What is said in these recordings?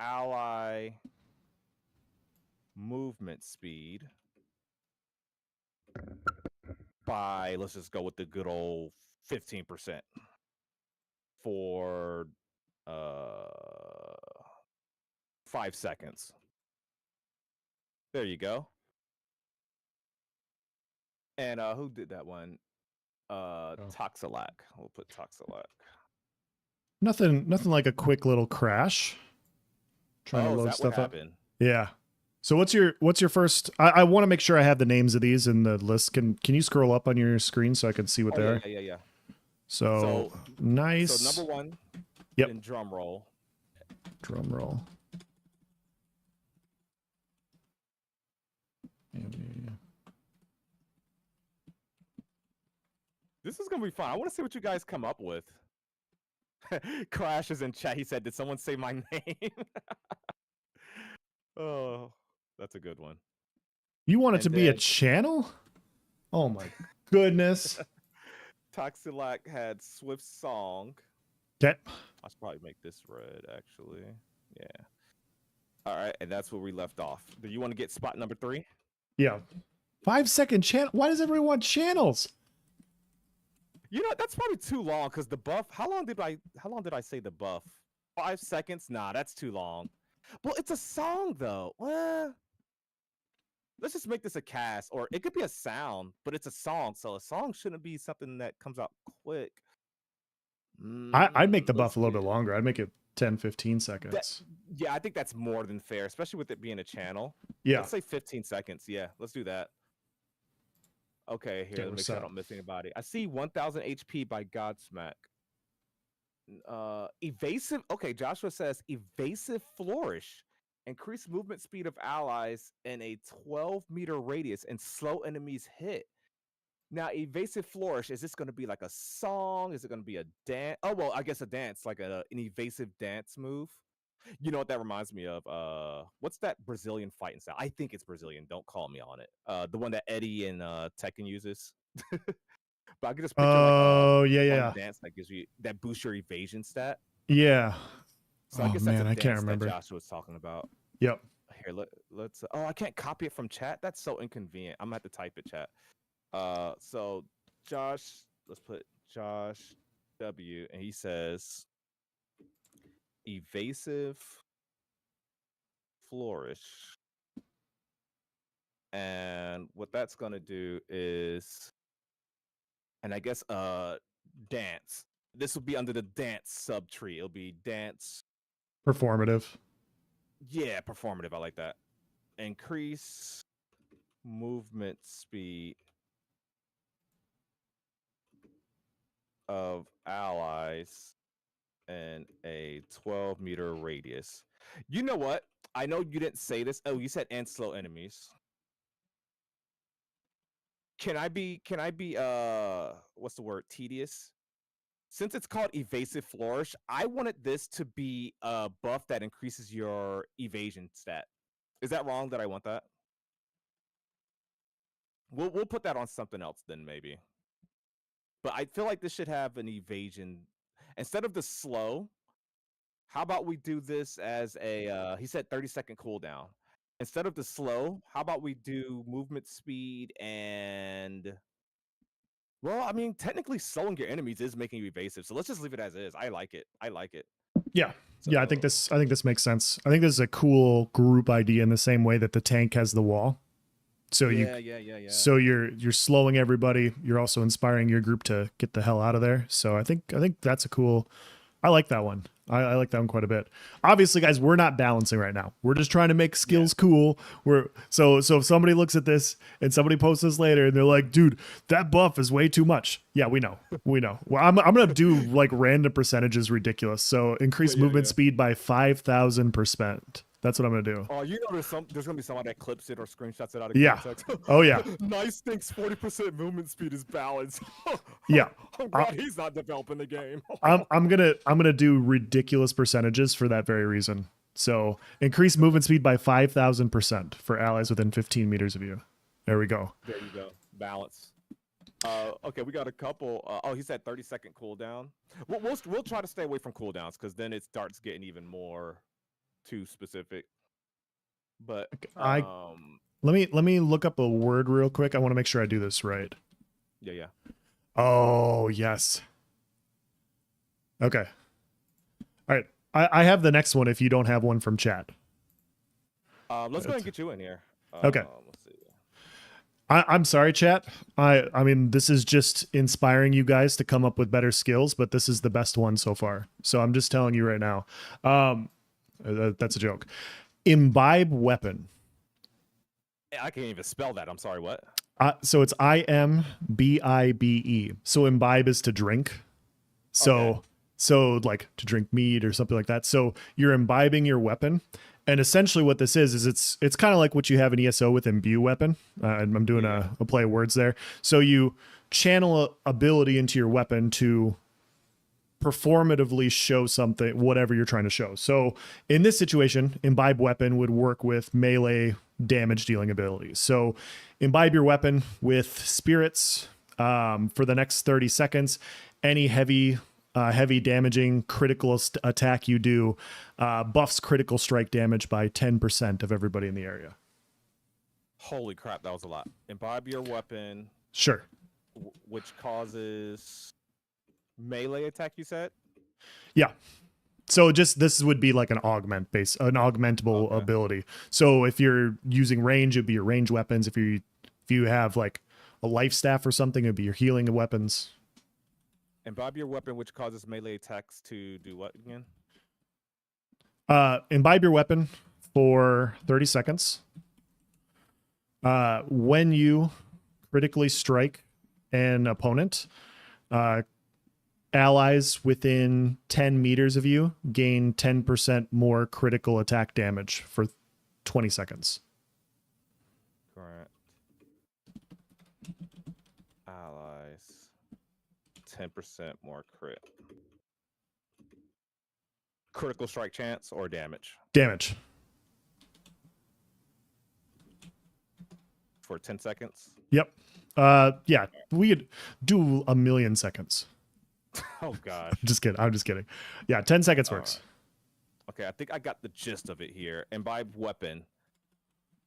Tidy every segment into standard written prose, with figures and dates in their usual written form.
ally movement speed by, let's just go with the good old 15% for 5 seconds. There you go. And who did that one? Toxilac. We'll put Toxilac. Nothing like a quick little crash. Trying to load stuff up. Yeah. So what's your first? I want to make sure I have the names of these in the list. Can you scroll up on your screen so I can see what they are? Yeah. So nice. So number 1. Yep. In drum roll. Drum roll. This is gonna be fun. I want to see what you guys come up with. Crash is in chat. He said, "Did someone say my name?" Oh, that's a good one. You want it to be a channel? Oh my goodness. Toxilac had Swift Song. Okay. I should probably make this red, actually. Yeah. All right, and that's where we left off. Do you want to get spot number 3? Yeah. 5-second channel. Why does everyone want channels? You know, that's probably too long because the buff. How long did I say the buff? 5 seconds? Nah, that's too long. Well, it's a song though. Well, let's just make this a cast, or it could be a sound, but it's a song, so a song shouldn't be something that comes out quick. I'd make the buff a little bit longer. I'd make it 10-15 seconds. Yeah, I think that's more than fair, especially with it being a channel. Yeah. Let's say 15 seconds. Yeah, let's do that. Okay, here, let me make sure I don't miss anybody. I see 1000 HP by Godsmack. Evasive. Okay, Joshua says evasive flourish. Increase movement speed of allies in a 12-meter radius and slow enemies hit. Now, evasive flourish, is this going to be like a song? Is it going to be a dance? Oh, well, I guess a dance, like an evasive dance move. You know what that reminds me of? What's that Brazilian fighting style? I think it's Brazilian. Don't call me on it. The one that Eddie and Tekken uses. But I could just picture like dance that gives you that boosts your evasion stat. Yeah. So I guess that's a dance that Joshua was talking about. Yep. Here, let's. Oh, I can't copy it from chat. That's so inconvenient. I'm gonna have to type it, chat. So Josh, let's put Josh W, and he says evasive flourish. And what that's going to do is, and I guess dance. This will be under the dance subtree. It'll be dance performative. Yeah, performative. I like that. Increase movement speed of allies in a 12-meter radius. You know what? I know you didn't say this. Oh, you said and slow enemies. Can I be what's the word? Tedious? Since it's called evasive flourish, I wanted this to be a buff that increases your evasion stat. Is that wrong that I want that? We'll put that on something else then, maybe. But I feel like this should have an evasion instead of the slow. How about we do this as a he said 30-second cooldown. Instead of the slow, how about we do movement speed and, well, I mean, technically slowing your enemies is making you evasive. So let's just leave it as is. I like it. Yeah. So, yeah, I think this makes sense. I think this is a cool group idea in the same way that the tank has the wall. So yeah. So you're slowing everybody. You're also inspiring your group to get the hell out of there. So I think that's a cool. I like that one. I like that one quite a bit. Obviously, guys, we're not balancing right now. We're just trying to make skills cool. So if somebody looks at this and somebody posts this later and they're like, dude, that buff is way too much. Yeah, we know. Well, I'm gonna do like random percentages ridiculous. So increase movement speed by 5,000%. That's what I'm gonna do. Oh, you know, there's gonna be someone that clips it or screenshots it out of context. Oh yeah. Nyce thinks 40% movement speed is balanced. Yeah. I'm glad he's not developing the game. I'm gonna do ridiculous percentages for that very reason. So increase movement speed by 5,000% for allies within 15 meters of you. There we go. There you go. Balance. Okay, we got a couple. Oh, he said 30-second cooldown. We'll try to stay away from cooldowns because then it starts getting even more too specific. But let me look up a word real quick. I want to make sure I do this right. yeah. Oh, yes. Okay. All right. I have the next one if you don't have one from chat. Let's go ahead and get you in here. Okay. Let's see. I'm sorry, chat. I mean, this is just inspiring you guys to come up with better skills, but this is the best one so far. So I'm just telling you right now. That's a joke. Imbibe weapon. I can't even spell that. I'm sorry, what? So it's IMBIBE. So imbibe is to drink. So like to drink mead or something like that. So you're imbibing your weapon. And essentially what this is it's kind of like what you have in ESO with imbue weapon. I'm doing a play of words there. So you channel a ability into your weapon to performatively show something, whatever you're trying to show. So in this situation, imbibe weapon would work with melee damage dealing abilities. So imbibe your weapon with spirits for the next 30 seconds. Any heavy damaging critical attack you do buffs critical strike damage by 10% of everybody in the area. Holy crap, that was a lot. Imbibe your weapon. Sure. Which causes melee attack, you said? Yeah. So just this would be like an augmentable ability. So if you're using range, it'd be your range weapons. If you have like a life staff or something, it'd be your healing weapons. Imbibe your weapon, which causes melee attacks to do what again? Imbibe your weapon for 30 seconds. When you critically strike an opponent, allies within 10 meters of you gain 10% more critical attack damage for 20 seconds. Correct. Allies, 10% more crit. Critical strike chance or damage? Damage. For 10 seconds? Yep. Yeah, we could do 1,000,000 seconds. Oh gosh. I'm just kidding. Yeah, 10 seconds works. Right. Okay, I think I got the gist of it here. Imbibe weapon.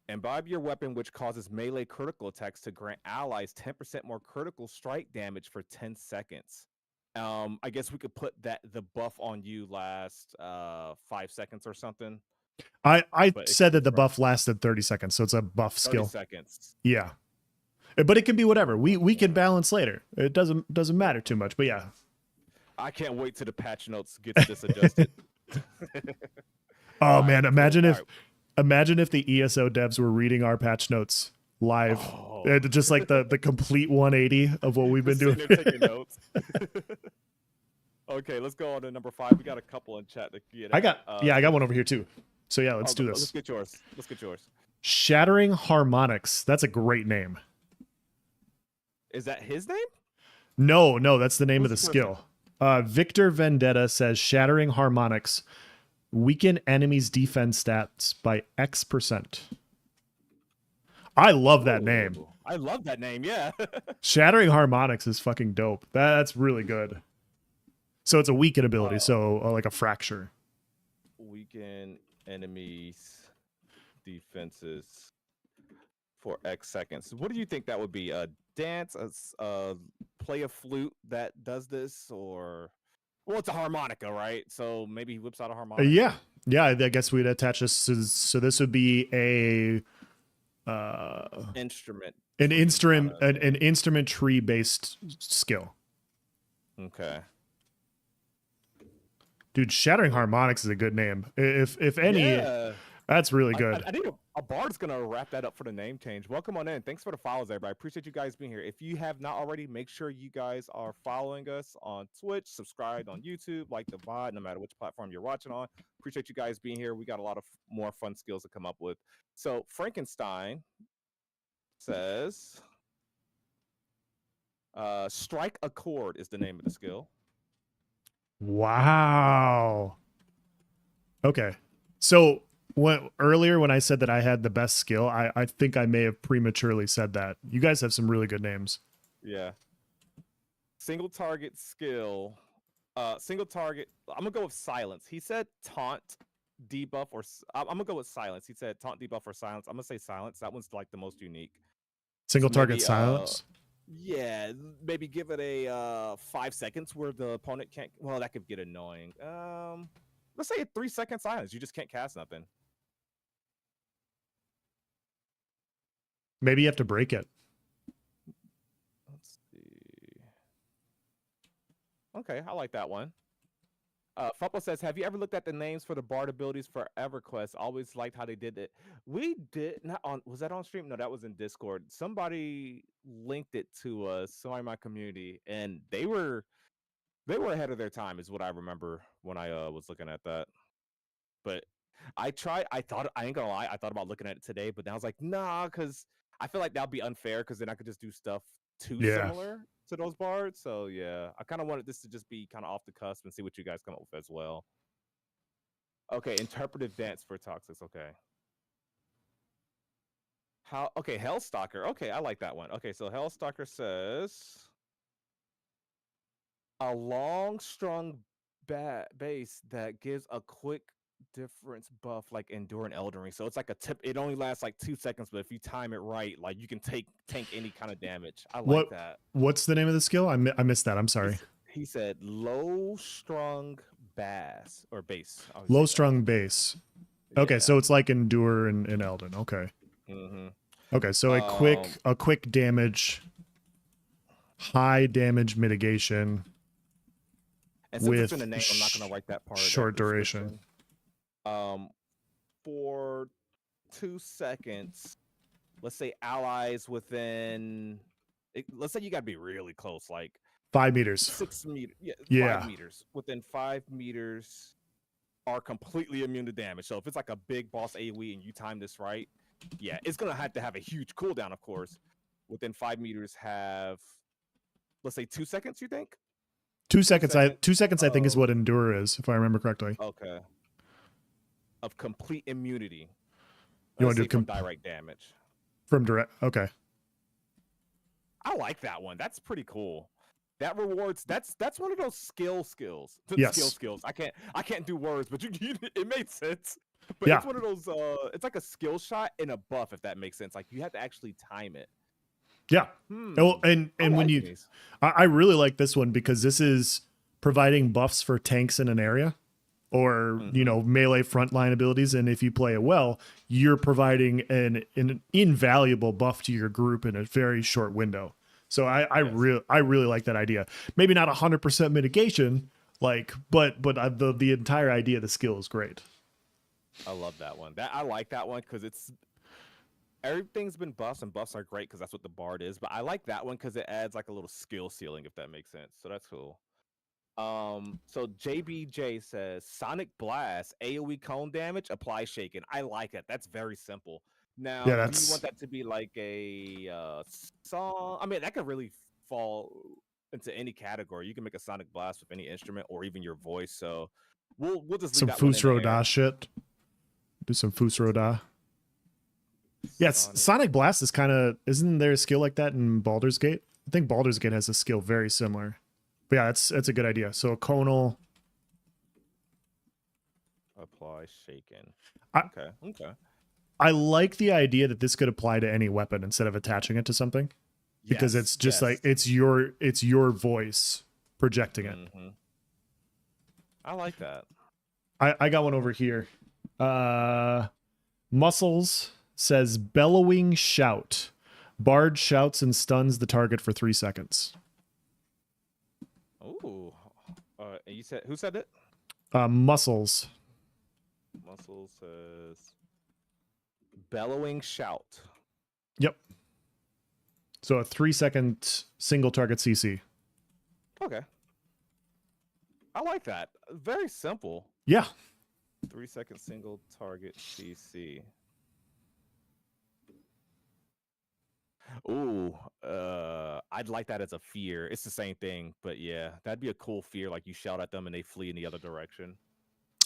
Imbibe your weapon, which causes melee critical attacks to grant allies 10% more critical strike damage for 10 seconds. I guess we could put the buff on you last 5 seconds or something. I said that the buff lasted 30 seconds, so it's a buff skill. 30 seconds. Yeah. But it can be whatever. We can balance later. It doesn't matter too much, but yeah. I can't wait till the patch notes gets this adjusted. Oh man, imagine if the ESO devs were reading our patch notes live. Oh. Just like the complete 180 of what we've been doing. Taking notes. Okay, let's go on to number 5. We got a couple in chat to get. I got one over here too. So yeah, let's do this. Let's get yours. Shattering Harmonics. That's a great name. Is that his name? No, that's the name of the skill. Victor Vendetta says Shattering Harmonics weaken enemies' defense stats by X%. I love that name. I love that name, yeah. Shattering Harmonics is fucking dope. That's really good. So it's a weaken ability, so like a fracture. Weaken enemies' defenses for X seconds. What do you think that would be? A dance, a play a flute that does this, or well, it's a harmonica, right? So maybe he whips out a harmonica. Yeah. I guess we'd attach this. So this would be a instrument, an instrument tree based skill. Okay. Dude, Shattering Harmonics is a good name. If any, that's really good. I think a bard's gonna wrap that up for the name change. Welcome on in. Thanks for the follows, everybody. I appreciate you guys being here. If you have not already, make sure you guys are following us on Twitch, subscribed on YouTube, like the VOD, no matter which platform you're watching on. Appreciate you guys being here. We got a lot of more fun skills to come up with. So Frankenstein says, "Strike a chord" is the name of the skill. Wow. Okay. So earlier when I said that I had the best skill, I think I may have prematurely said that. You guys have some really good names. Yeah. Single target skill. Single target. I'm gonna go with silence. He said taunt debuff, or I'm gonna go with silence. He said taunt, debuff, or silence. I'm gonna say silence. That one's like the most unique. Single So target maybe, silence. yeah, maybe give it a 5 seconds where the opponent can't. Well, that could get annoying. Let's say a 3-second silence. You just can't cast nothing. Maybe you have to break it. Let's see. Okay, I like that one. Fuppo says, have you ever looked at the names for the Bard abilities for EverQuest? Always liked how they did it. We did not on. Was that on stream? No, that was in Discord. Somebody linked it to us. Somebody in my community, and they were ahead of their time, is what I remember when I was looking at that. But I tried. I thought, I ain't gonna lie, I thought about looking at it today, but then I was like, nah, because I feel like that'd be unfair. Because then I could just do stuff too similar to those bards. So yeah, I kind of wanted this to just be kind of off the cusp and see what you guys come up with as well. Okay, interpretive dance for Toxics. Okay. Okay, Hellstalker. Okay, I like that one. Okay, so Hellstalker says a long strung bass that gives a quick difference buff like Endure and Elden Ring. So it's like a tip. It only lasts like 2 seconds, but if you time it right, like you can tank any kind of damage. I like that. What's the name of the skill? I missed that. I'm sorry. He said low strung bass or bass. Low strung bass. Okay, so it's like Endure and Elden. Okay. Mm-hmm. Okay, so a quick damage, high damage mitigation. And since it's in the name, I'm not going to write that part. Short duration. For 2 seconds, let's say allies within. Let's say you got to be really close, like 5 meters. 6 meters. Yeah. 5 meters. Within 5 meters are completely immune to damage. So if it's like a big boss AoE and you time this right, yeah, it's gonna have to have a huge cooldown, of course. Within 5 meters, have, let's say, 2 seconds. You think? 2 seconds. 2 seconds. I think is what Endure is, if I remember correctly. Okay. Of complete immunity. You want to do from direct damage? From direct. Okay. I like that one. That's pretty cool. That rewards. That's one of those skills. Yes. Skills. I can't do words, but it made sense. But yeah. It's one of those. It's like a skill shot and a buff, if that makes sense. Like you have to actually time it. Yeah. Well, and when you, I really like this one because this is providing buffs for tanks in an area, or melee frontline abilities, and if you play it well, you're providing an invaluable buff to your group in a very short window. So I really like that idea. Maybe not 100% mitigation, like, but the entire idea of the skill is great. I love that one. I like that one because everything's been buffs, and buffs are great because that's what the Bard is. But I like that one because it adds like a little skill ceiling, if that makes sense. So that's cool. So JBJ says Sonic Blast, AoE cone damage, apply shaken. I like it. That's very simple. Now, do you want that to be like a song? I mean, that could really fall into any category. You can make a Sonic Blast with any instrument or even your voice. So we'll just leave some Fusro Da shit. Do some Fusro Da. Yes, Sonic Blast is kind of, isn't there a skill like that in Baldur's Gate? I think Baldur's Gate has a skill very similar. But yeah, that's a good idea. So a conal. Apply shaken. Okay. I like the idea that this could apply to any weapon instead of attaching it to something. Because it's just like it's your voice projecting it. Mm-hmm. I like that. I got one over here. Muscles says bellowing shout. Bard shouts and stuns the target for 3 seconds. Oh, you said, who said it? Muscles. Muscles says bellowing shout. Yep. So a 3-second single target CC. Okay. I like that. Very simple. Yeah. 3-second single target CC. Ooh, I'd like that as a fear. It's the same thing, but yeah, that'd be a cool fear. Like you shout at them and they flee in the other direction.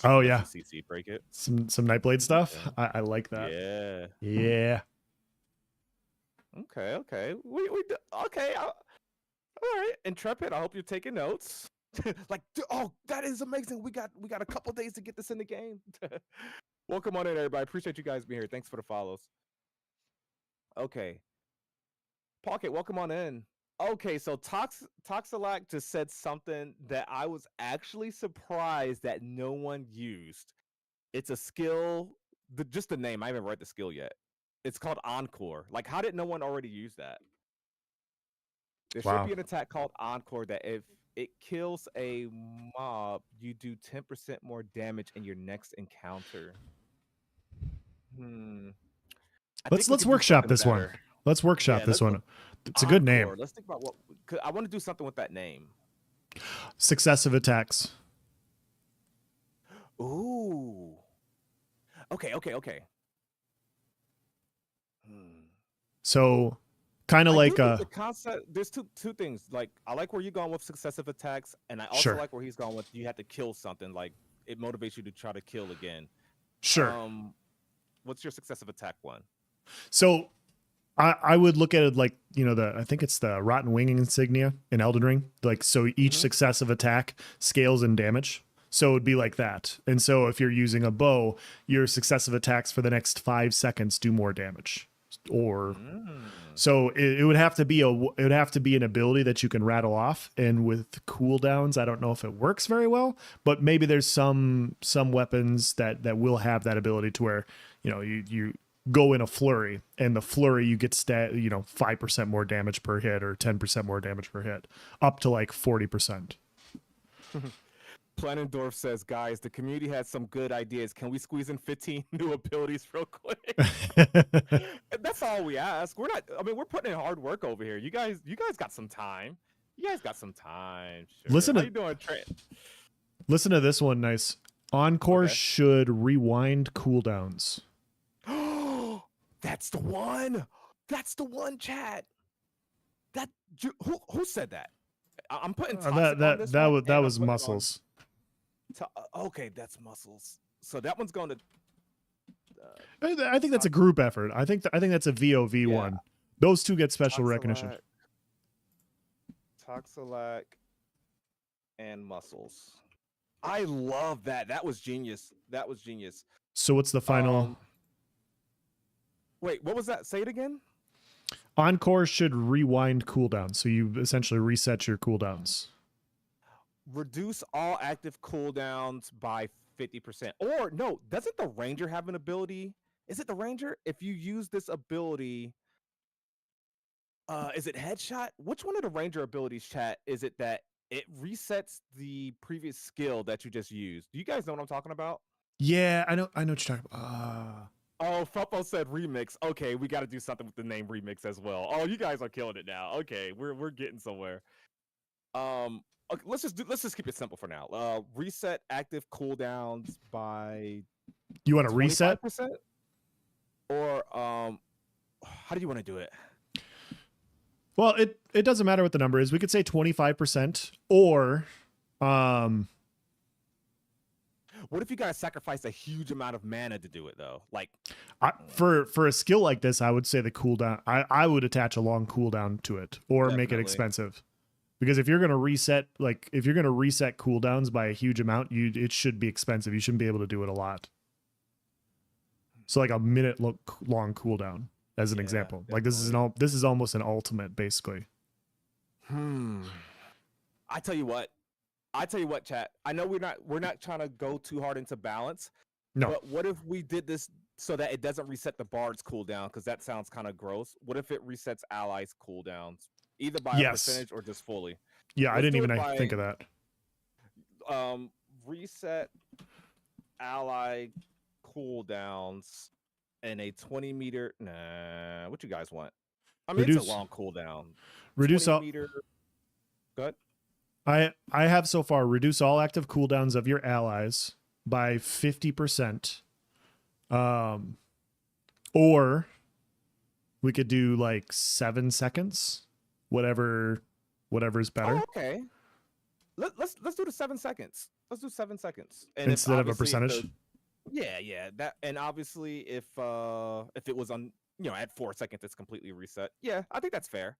Oh yeah, CC break it. Some Nightblade stuff. Yeah. I like that. Yeah. Okay. Okay. All right. Intrepid. I hope you're taking notes. Like, oh, that is amazing. We got a couple days to get this in the game. Welcome on in, everybody. Appreciate you guys being here. Thanks for the follows. Okay. Pocket, welcome on in. Okay, so Toxilac just said something that I was actually surprised that no one used. It's a skill, just the name. I haven't read the skill yet. It's called Encore. Like, how did no one already use that? There should be an attack called Encore that if it kills a mob, you do 10% more damage in your next encounter. Let's workshop this one. Let's workshop this one. It's a good name. Let's think about what I want to do something with that name. Successive attacks. Ooh. Okay. So, kind of like the concept. There's two things. Like, I like where you're going with successive attacks, and I also like where he's going with you have to kill something. Like, it motivates you to try to kill again. Sure. What's your successive attack one? So, I would look at it like, I think it's the Rotten Wing insignia in Elden Ring. Like, so each successive attack scales in damage. So it would be like that. And so if you're using a bow, your successive attacks for the next 5 seconds do more damage. Or so it would have to be an ability that you can rattle off. And with cooldowns, I don't know if it works very well, but maybe there's some weapons that will have that ability to where, you go in a flurry, and the flurry you get 5% more damage per hit or 10% more damage per hit, up to like 40%. Planendorf says, guys, the community has some good ideas. Can we squeeze in 15 new abilities real quick? That's all we ask. We're putting in hard work over here. You guys got some time. Sure. Listen, how you doing, Trent? Listen to this one, Nice. Encore should rewind cooldowns. That's the one. That's the one, chat. Who said that? I'm putting that was Muscles. Okay, that's Muscles. So that one's going to. I think that's a group effort. I think that's a VOV one. Those two get special recognition. Toxilac and Muscles. I love that. That was genius. So what's the final? Wait, what was that? Say it again. Encore should rewind cooldowns, so you essentially reset your cooldowns. Reduce all active cooldowns by 50%. Or no, doesn't the Ranger have an ability? Is it the Ranger? If you use this ability, is it Headshot? Which one of the Ranger abilities, chat, is it that it resets the previous skill that you just used? Do you guys know what I'm talking about? Yeah, I know what you're talking about. Oh, Fuppo said remix. Okay, we got to do something with the name remix as well. Oh, you guys are killing it now. Okay, we're getting somewhere. Okay, let's just keep it simple for now. Reset active cooldowns by. You want to reset? Or how do you want to do it? Well, it doesn't matter what the number is. We could say 25%, or what if you guys sacrifice a huge amount of mana to do it though? Like, for a skill like this, I would say the cooldown. I would attach a long cooldown to it, or make it expensive. Because if you're gonna reset cooldowns by a huge amount, it should be expensive. You shouldn't be able to do it a lot. So like a minute long cooldown, as an example. Definitely. Like this is almost an ultimate, basically. I tell you what, chat. I know we're not trying to go too hard into balance. No. But what if we did this so that it doesn't reset the Bard's cooldown? Because that sounds kind of gross. What if it resets allies' cooldowns, either by a percentage or just fully? Yeah, I didn't even think of that. Reset ally cooldowns in a 20 meter. Nah, what you guys want? I mean, it's a long cooldown. Reduce all. Good. I have so far reduce all active cooldowns of your allies by 50%. Or we could do like 7 seconds, whatever is better. Oh, okay. Let's do the 7 seconds. Let's do 7 seconds. And instead of a percentage. Yeah. That, and obviously if it was on at 4 seconds it's completely reset. Yeah, I think that's fair.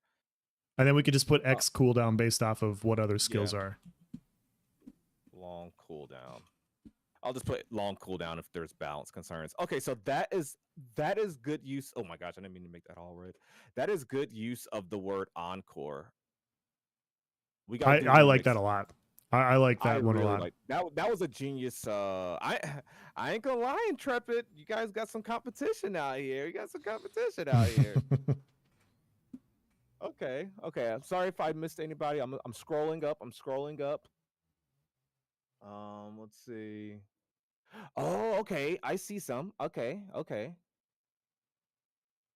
And then we could just put X cooldown based off of what other skills are. long cooldown. I'll just put long cooldown if there's balance concerns. Okay, so that is good use. Oh my gosh, I didn't mean to make that all red. That is good use of the word encore. We got to do I like remix. that a lot. I like that one a really lot. like that. That was a genius. I ain't gonna lie, Intrepid. You guys got some competition out here. You got some competition out here. Okay. I'm sorry if I missed anybody. I'm scrolling up. Let's see. Oh, okay. I see some. Okay.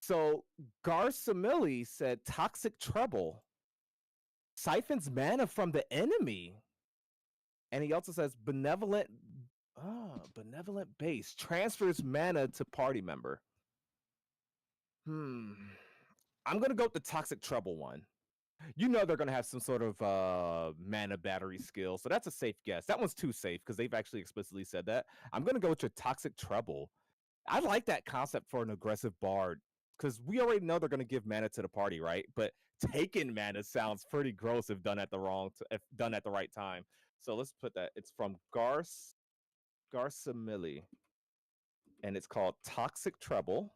So Garsamili said toxic trouble siphons mana from the enemy. And he also says benevolent base transfers mana to party member. I'm gonna go with the toxic trouble one. You know they're gonna have some sort of mana battery skill, so that's a safe guess. That one's too safe because they've actually explicitly said that. I'm gonna go with your toxic trouble. I like that concept for an aggressive bard because we already know they're gonna give mana to the party, right? But taking mana sounds pretty gross if done at the right time. So let's put that. It's from Garsamili, and it's called Toxic Trouble.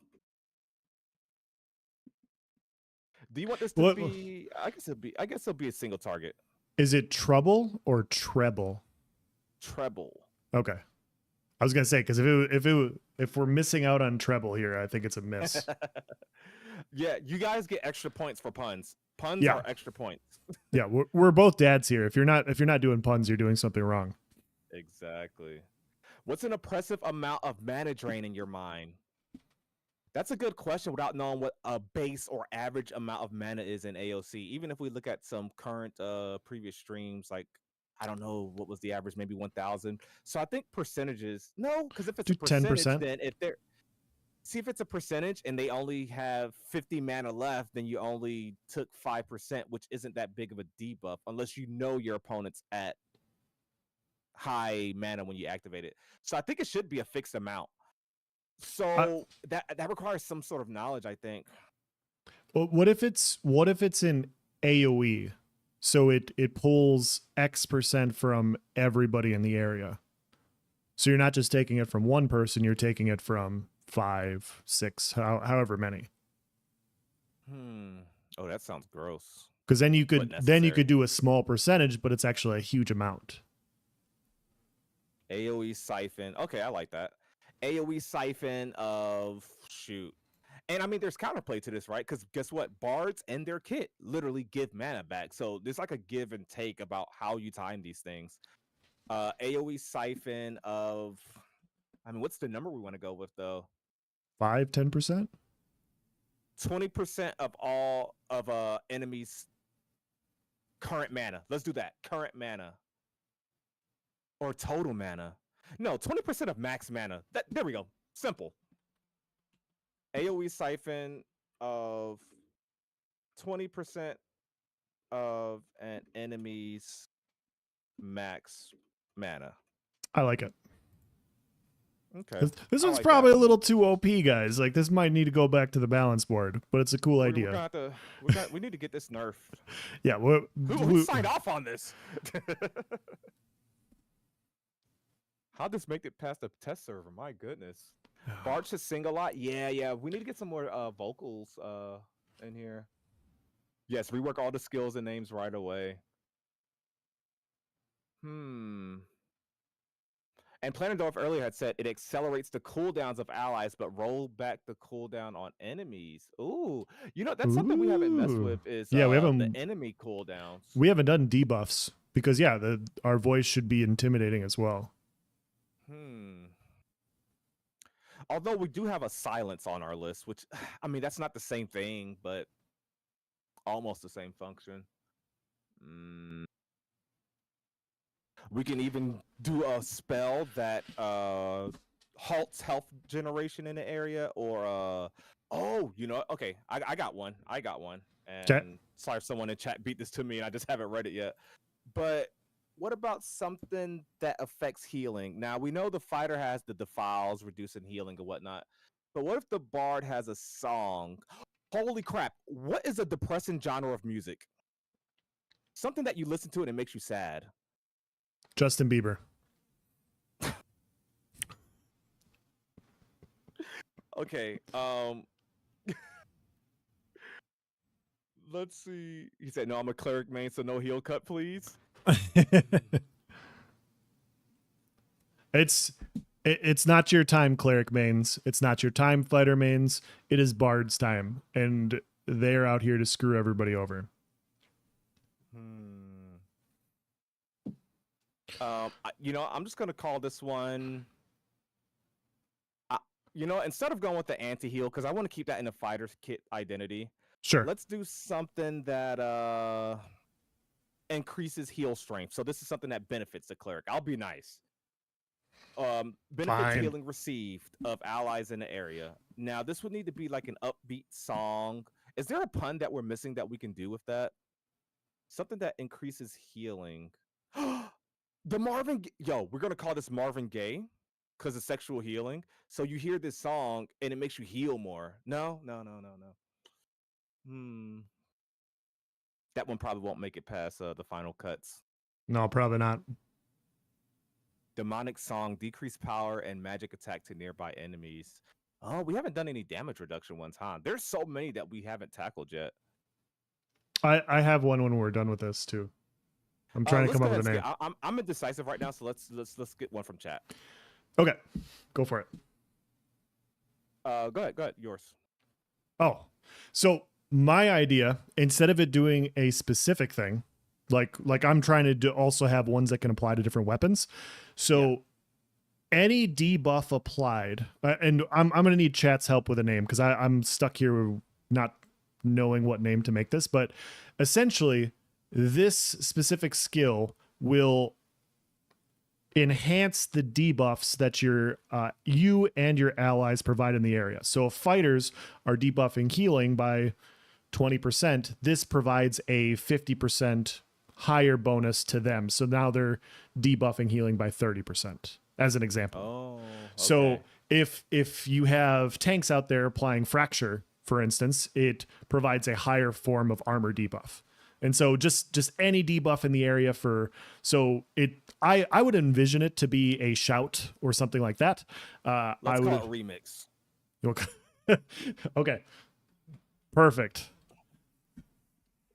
Do you want this to be? I guess it'll be a single target. Is it trouble or treble? Treble. Okay. I was gonna say because if we're missing out on treble here, I think it's a miss. Yeah, you guys get extra points for puns. Puns are extra points. Yeah, we're both dads here. If you're not doing puns, you're doing something wrong. Exactly. What's an oppressive amount of mana drain in your mind? That's a good question without knowing what a base or average amount of mana is in AOC. Even if we look at some current previous streams, like I don't know what was the average, maybe 1,000. So I think percentages. No, because if it's a percentage, 10%. then if it's a percentage and they only have 50 mana left, then you only took 5%, which isn't that big of a debuff unless you know your opponent's at high mana when you activate it. So I think it should be a fixed amount. So that requires some sort of knowledge, I think. Well, what if it's in AoE? So it pulls X% from everybody in the area. So you're not just taking it from one person, you're taking it from 5, 6, however many. Oh, that sounds gross. Because then you could do a small percentage, but it's actually a huge amount. AoE siphon. Okay, I like that. AoE siphon of shoot. And I mean, there's counterplay to this, right? Because guess what? Bards and their kit literally give mana back. So there's like a give and take about how you time these things. AoE siphon of, I mean, what's the number we want to go with though? 5, 10%? 20% of all of enemies' current mana. Let's do that. Current mana. Or total mana. No, 20% of max mana. There we go. Simple. AoE siphon of 20% of an enemy's max mana. I like it. Okay. This one's probably a little too OP, guys. Like this might need to go back to the balance board, but it's a cool idea. We need to get this nerfed. Yeah, who signed off on this? How'd this make it past the test server? My goodness. Bard should sing a lot. Yeah. We need to get some more vocals in here. Yes, rework all the skills and names right away. And Planendorf earlier had said it accelerates the cooldowns of allies, but roll back the cooldown on enemies. Ooh, that's something we haven't messed with. Is we haven't the enemy cooldowns. We haven't done debuffs because our voice should be intimidating as well. Although we do have a silence on our list, which I mean that's not the same thing, but almost the same function. We can even do a spell that halts health generation in the area, or okay, I got one. And sorry if someone in chat beat this to me and I just haven't read it yet. But what about something that affects healing? Now we know the fighter has the defiles, reducing healing and whatnot. But what if the bard has a song? Holy crap! What is a depressing genre of music? Something that you listen to and it makes you sad. Justin Bieber. Okay. Let's see. He said, "No, I'm a cleric main, so no heal cut, please." It's not your time, cleric mains. It's not your time, fighter mains. It is Bard's time, and they're out here to screw everybody over. I'm just gonna call this one. Instead of going with the anti-heal, because I want to keep that in the fighter's kit identity. Sure. Let's do something that increases heal strength. So this is something that benefits the cleric. I'll be nice. Benefits Fine. healing received of allies in the area. Now, this would need to be like an upbeat song. Is there a pun that we're missing that we can do with that? Something that increases healing. The Marvin, we're gonna call this Marvin Gaye because of sexual healing. So you hear this song and it makes you heal more. No. That one probably won't make it past the final cuts. No, probably not. Demonic song, decreased power and magic attack to nearby enemies. Oh, we haven't done any damage reduction ones, huh? There's so many that we haven't tackled yet. I have one when we're done with this too. I'm trying to come up with a name. I'm indecisive right now, so let's get one from chat. Okay, go for it. Go ahead, yours. Oh, so my idea, instead of it doing a specific thing, like I'm trying to also have ones that can apply to different weapons. So any debuff applied, and I'm gonna need chat's help with a name because I'm stuck here not knowing what name to make this, but essentially this specific skill will enhance the debuffs that you and your allies provide in the area. So if fighters are debuffing healing by 20%, this provides a 50% higher bonus to them. So now they're debuffing healing by 30%, as an example. Oh, okay. So if you have tanks out there applying fracture, for instance, it provides a higher form of armor debuff. And so just any debuff in the area I would envision it to be a shout or something like that. Let's call it a remix. Okay. Perfect.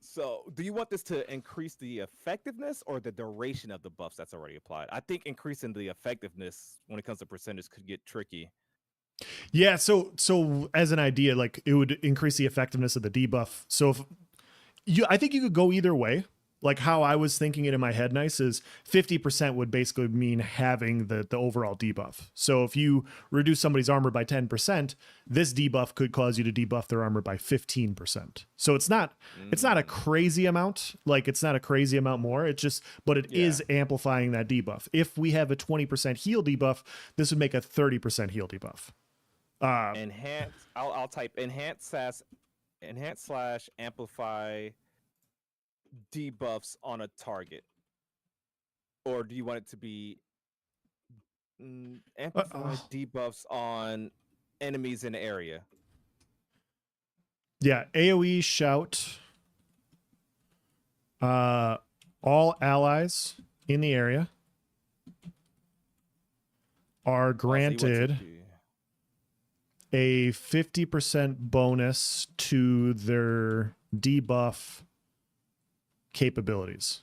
So do you want this to increase the effectiveness or the duration of the buffs that's already applied? I think increasing the effectiveness when it comes to percentage could get tricky. Yeah, so as an idea, like it would increase the effectiveness of the debuff. So I think you could go either way. Like how I was thinking it in my head, Nyce, is 50% would basically mean having the overall debuff. So if you reduce somebody's armor by 10%, this debuff could cause you to debuff their armor by 15%. So it's not a crazy amount. Like it's not a crazy amount more. It is amplifying that debuff. If we have a 20% heal debuff, this would make a 30% heal debuff. Enhance. I'll type enhance / amplify debuffs on a target, or do you want it to be amplify debuffs on enemies in the area? Yeah, AoE shout. All allies in the area are granted a 50% bonus to their debuff capabilities.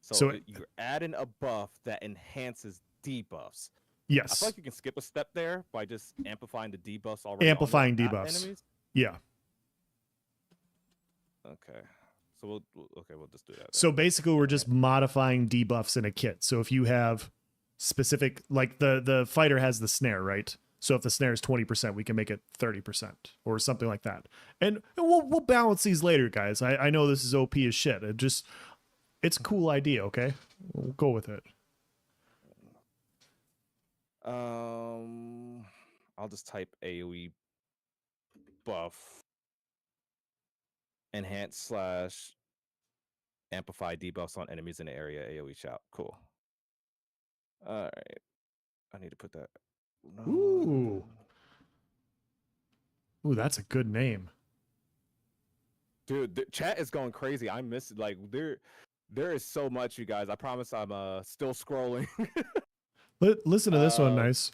So you're adding a buff that enhances debuffs. Yes. I feel like you can skip a step there by just amplifying the debuffs already. Amplifying debuffs. Enemies? Yeah. Okay. So we'll just do that then. So basically we're just modifying debuffs in a kit. So if you have specific, like the fighter has the snare, right? So if the snare is 20%, we can make it 30% or something like that. And we'll balance these later, guys. I know this is OP as shit. It's a cool idea, okay? We'll go with it. I'll just type AoE buff enhance / amplify debuffs on enemies in the area. AoE shout. Cool. All right. I need to put that. Ooh, that's a good name. Dude, the chat is going crazy. I miss it. Like There is so much, you guys. I promise I'm still scrolling. Listen to this one, nice.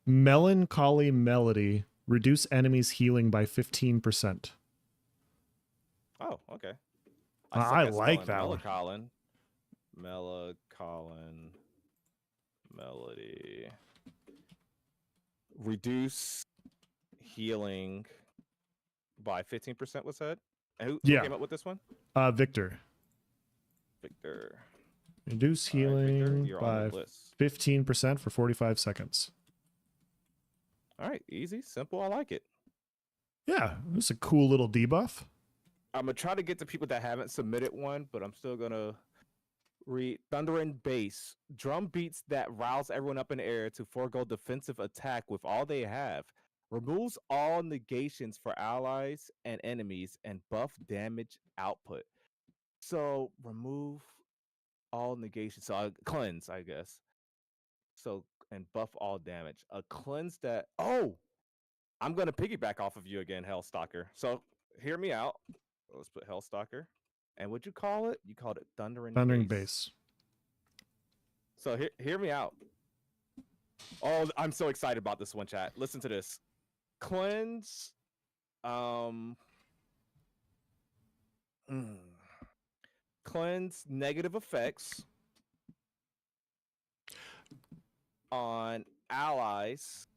Melancholy melody. Reduce enemies' healing by 15%. Oh, okay. I suck at like spelling. that one. Melacolin melody. Reduce healing by 15% was said. And who came up with this one? Victor. Victor. Reduce All right, Victor, healing you're on by the list. 15% for 45 seconds. All right, easy, simple. I like it. Yeah, it's a cool little debuff. I'm gonna try to get to people that haven't submitted one, but I'm still gonna read Thunder and Bass. Drum beats that rouse everyone up in the air to forego defensive attack with all they have. Removes all negations for allies and enemies and buff damage output. So remove all negations. So cleanse, I guess. So and buff all damage. A cleanse that. Oh, I'm gonna piggyback off of you again, Hellstalker. So hear me out. Let's put Hellstalker. And what'd you call it? You called it Thundering Bass. So hear me out. Oh, I'm so excited about this one, chat. Listen to this. Cleanse. Cleanse negative effects on allies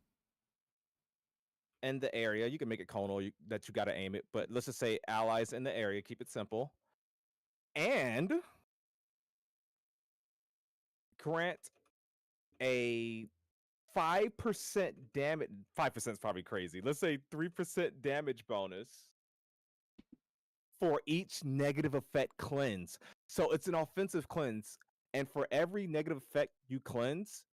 in the area. You can make it conal that you got to aim it, but let's just say allies in the area. Keep it simple. And grant a 5% damage. 5% is probably crazy. Let's say 3% damage bonus for each negative effect cleanse. So it's an offensive cleanse. And for every negative effect you cleanse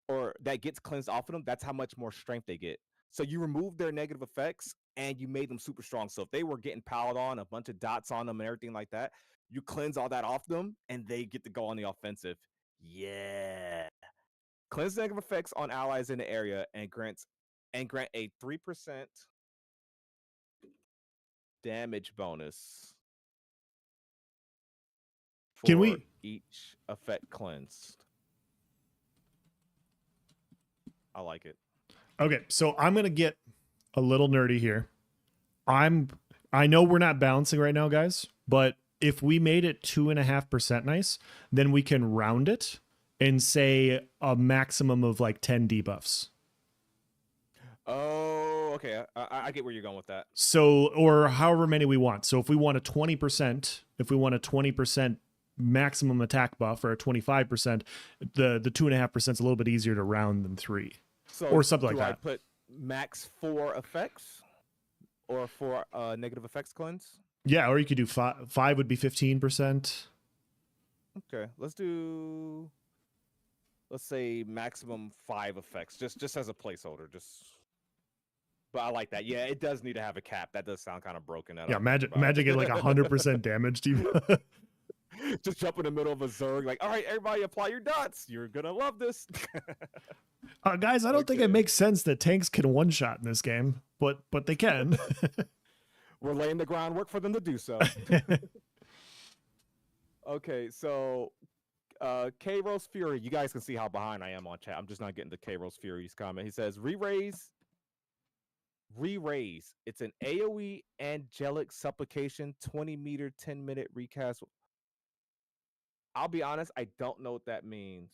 or that gets cleansed off of them, that's how much more strength they get. So you remove their negative effects and you made them super strong. So if they were getting piled on, a bunch of dots on them and everything like that, you cleanse all that off them and they get to go on the offensive. Yeah. Cleanse negative effects on allies in the area and grant a 3% damage bonus for each effect cleansed. I like it. Okay, so I'm gonna get a little nerdy here. I know we're not balancing right now, guys, but if we made it 2.5% nice, then we can round it and say a maximum of like 10 debuffs. Oh, okay. I get where you're going with that. So, or however many we want. So if we want a 20%, maximum attack buff or a 25%, the 2.5% is a little bit easier to round than 3. So or something like that. I put max 4 effects or 4 negative effects cleanse? Yeah, or you could do 5. 5 would be 15%. Okay, let's say maximum 5 effects, just as a placeholder. But I like that. Yeah, it does need to have a cap. That does sound kind of broken. Yeah, imagine getting like 100% damage to you. Just jump in the middle of a Zerg, like, all right, everybody apply your dots. You're gonna love this. Guys, I don't think it makes sense that tanks can one-shot in this game, but they can. We're laying the groundwork for them to do so. Okay, so K-Rose Fury, you guys can see how behind I am on chat. I'm just not getting to K-Rose Fury's comment. He says, re-raise. It's an AoE angelic supplication, 20-meter, 10-minute recast. I'll be honest, I don't know what that means.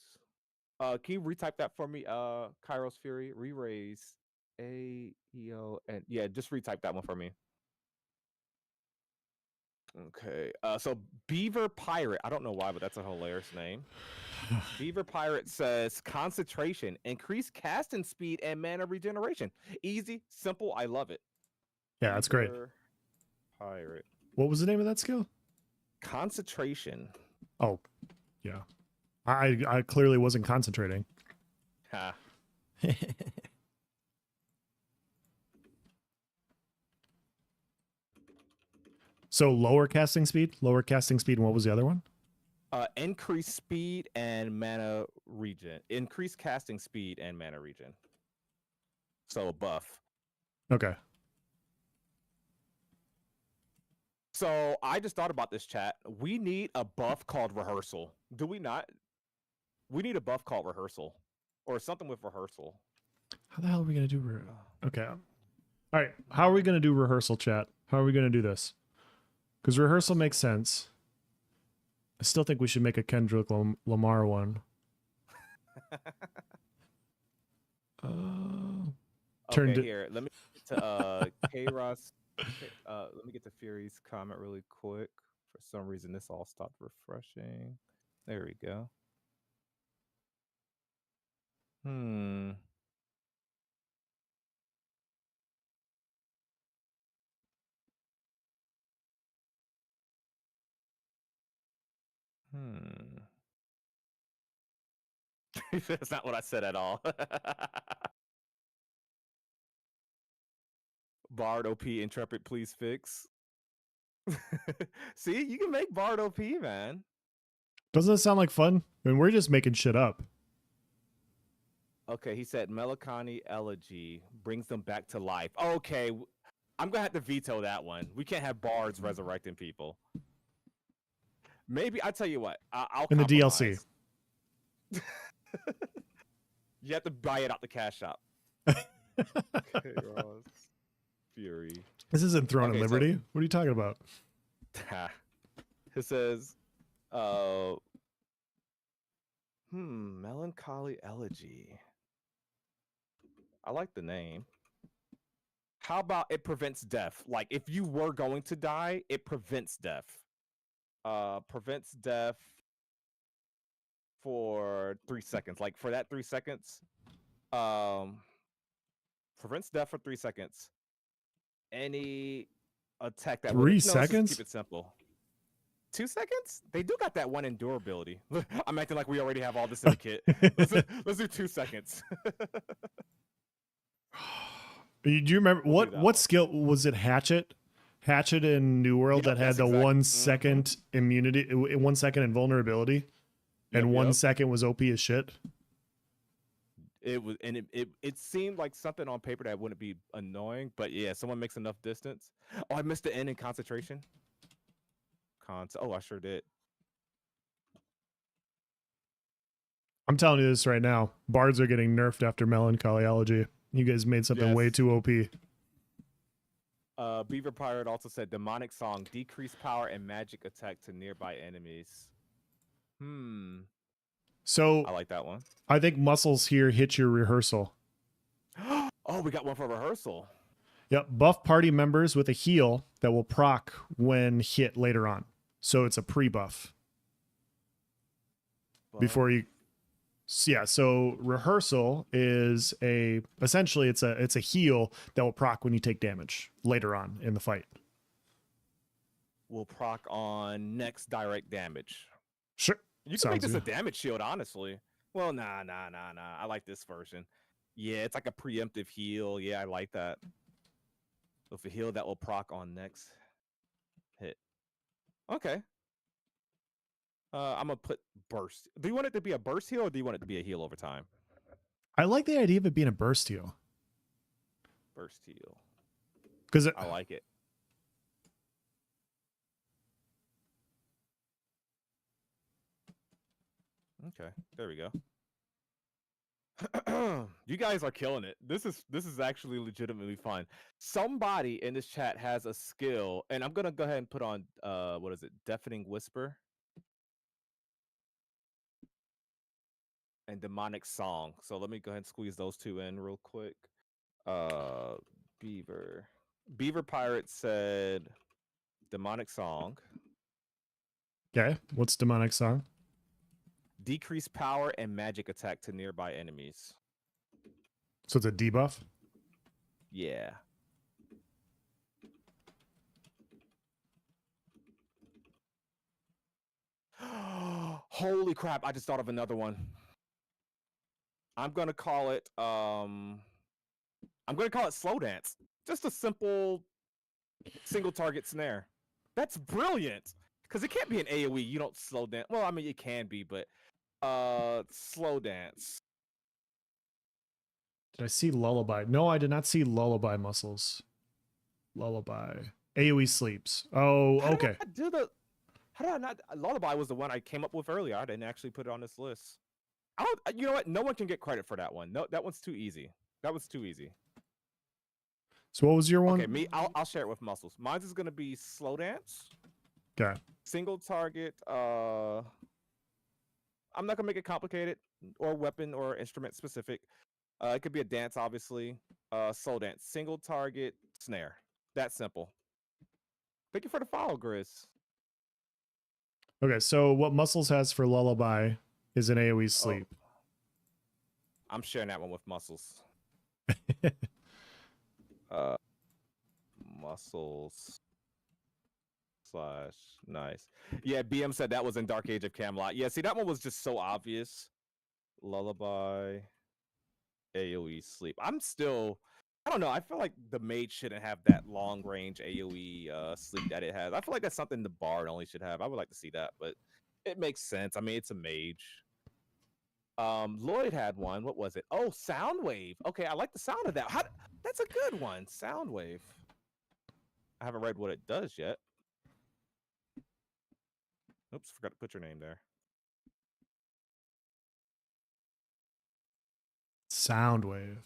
Can you retype that for me, Kairos Fury? Re-raise AEO and yeah, just retype that one for me. Okay. So Beaver Pirate. I don't know why, but that's a hilarious name. Beaver Pirate says concentration, increase casting speed and mana regeneration. Easy, simple. I love it. Yeah, that's great. Pirate. What was the name of that skill? Concentration. Oh, yeah. I clearly wasn't concentrating. Ha. So lower casting speed, and what was the other one? Increase speed and mana regen. Increase casting speed and mana regen. So a buff. Okay. So I just thought about this, chat. We need a buff called rehearsal. Do we not? We need a buff called rehearsal, or something with rehearsal. How the hell are we gonna do? Okay. All right. How are we gonna do rehearsal, chat? How are we gonna do this? Because rehearsal makes sense. I still think we should make a Kendrick Lamar one. Okay, here. Let me get to K-Ross. Let me get to Fury's comment really quick. For some reason, this all stopped refreshing. There we go. Hmm. That's not what I said at all. Bard OP Intrepid, please fix. See, you can make Bard OP, man. Doesn't it sound like fun? I mean, we're just making shit up. Okay, he said Melancholy Elegy brings them back to life. Okay, I'm gonna have to veto that one. We can't have bards resurrecting people. Maybe I tell you what, I'll In the compromise. DLC. You have to buy it out the cash shop. Chaos, Fury. This isn't Throne Okay, and Liberty. What are you talking about? It says, Melancholy Elegy. I like the name. How about it prevents death? Like if you were going to die, it prevents death. Prevents death for 3 seconds. Like for that 3 seconds, prevents death for 3 seconds. Any attack that 3 seconds? Let's just keep it simple. 2 seconds? They do got that one endurability. I'm acting like we already have all this in the kit. Let's do 2 seconds. Do you remember what skill was it? Hatchet in New World that had the 1 second immunity, 1 second invulnerability, and 1 second was OP as shit. It was, and it seemed like something on paper that wouldn't be annoying, but yeah, someone makes enough distance. Oh, I missed the N in concentration. Oh, I sure did. I'm telling you this right now. Bards are getting nerfed after Melancholy Elegy. You guys made something way too OP. Beaver Pirate also said demonic song, decrease power and magic attack to nearby enemies. So I like that one. I think muscles here hit your rehearsal. Oh, we got one for rehearsal. Yep. Buff party members with a heal that will proc when hit later on. So it's a pre-buff. Before you... Yeah, so rehearsal is essentially it's a heal that will proc when you take damage later on in the fight. Will proc on next direct damage. Sure. You can make this a damage shield, honestly. Well, nah. I like this version. Yeah, it's like a preemptive heal. Yeah, I like that. With a heal that will proc on next hit. Okay. I'm gonna put burst. Do you want it to be a burst heal or do you want it to be a heal over time? I like the idea of it being a burst heal. Burst heal. Because I like it. Okay, there we go. You guys are killing it. This is actually legitimately fun. Somebody in this chat has a skill, and I'm gonna go ahead and put on what is it? Deafening Whisper and Demonic Song. So let me go ahead and squeeze those two in real quick. Beaver Pirate said Demonic Song. Okay, what's Demonic Song? Decrease power and magic attack to nearby enemies. So it's a debuff? Yeah. Holy crap, I just thought of another one. I'm gonna call it slow dance. Just a simple single target snare. That's brilliant. Because it can't be an AoE. You don't slow dance. Well, I mean it can be, but slow dance. Did I see Lullaby? No, I did not see Lullaby muscles. Lullaby. AoE sleeps. Oh, okay. How did I not? Lullaby was the one I came up with earlier. I didn't actually put it on this list. You know what? No one can get credit for that one. No, that one's too easy. That was too easy. So what was your one? Okay, I'll share it with muscles. Mine's is gonna be slow dance. Okay. Single target. I'm not gonna make it complicated or weapon or instrument specific. It could be a dance, obviously. Slow dance. Single target snare. That simple. Thank you for the follow, Grizz. Okay, so what muscles has for lullaby is an AoE sleep. Oh, I'm sharing that one with muscles. Muscles / nice. Yeah, BM said that was in Dark Age of Camelot. Yeah, see, that one was just so obvious. Lullaby, AoE sleep. I don't know. I feel like the mage shouldn't have that long range AoE sleep that it has. I feel like that's something the bard only should have. I would like to see that, but it makes sense. I mean, it's a mage. Lloyd had one. What was it? Oh, Soundwave. Okay, I like the sound of that. That's a good one. Soundwave. I haven't read what it does yet. Oops, forgot to put your name there. Soundwave.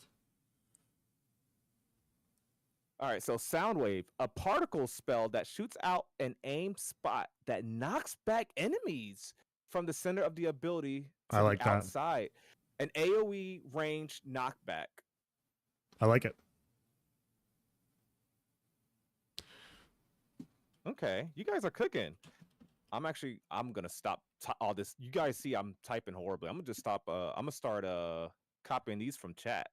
All right, so Soundwave, a particle spell that shoots out an aimed spot that knocks back enemies from the center of the ability to I like the that. outside. An AoE range knockback. I like it. Okay, you guys are cooking. I'm gonna stop all this. You guys see I'm typing horribly. I'm gonna just stop. I'm gonna start copying these from chat.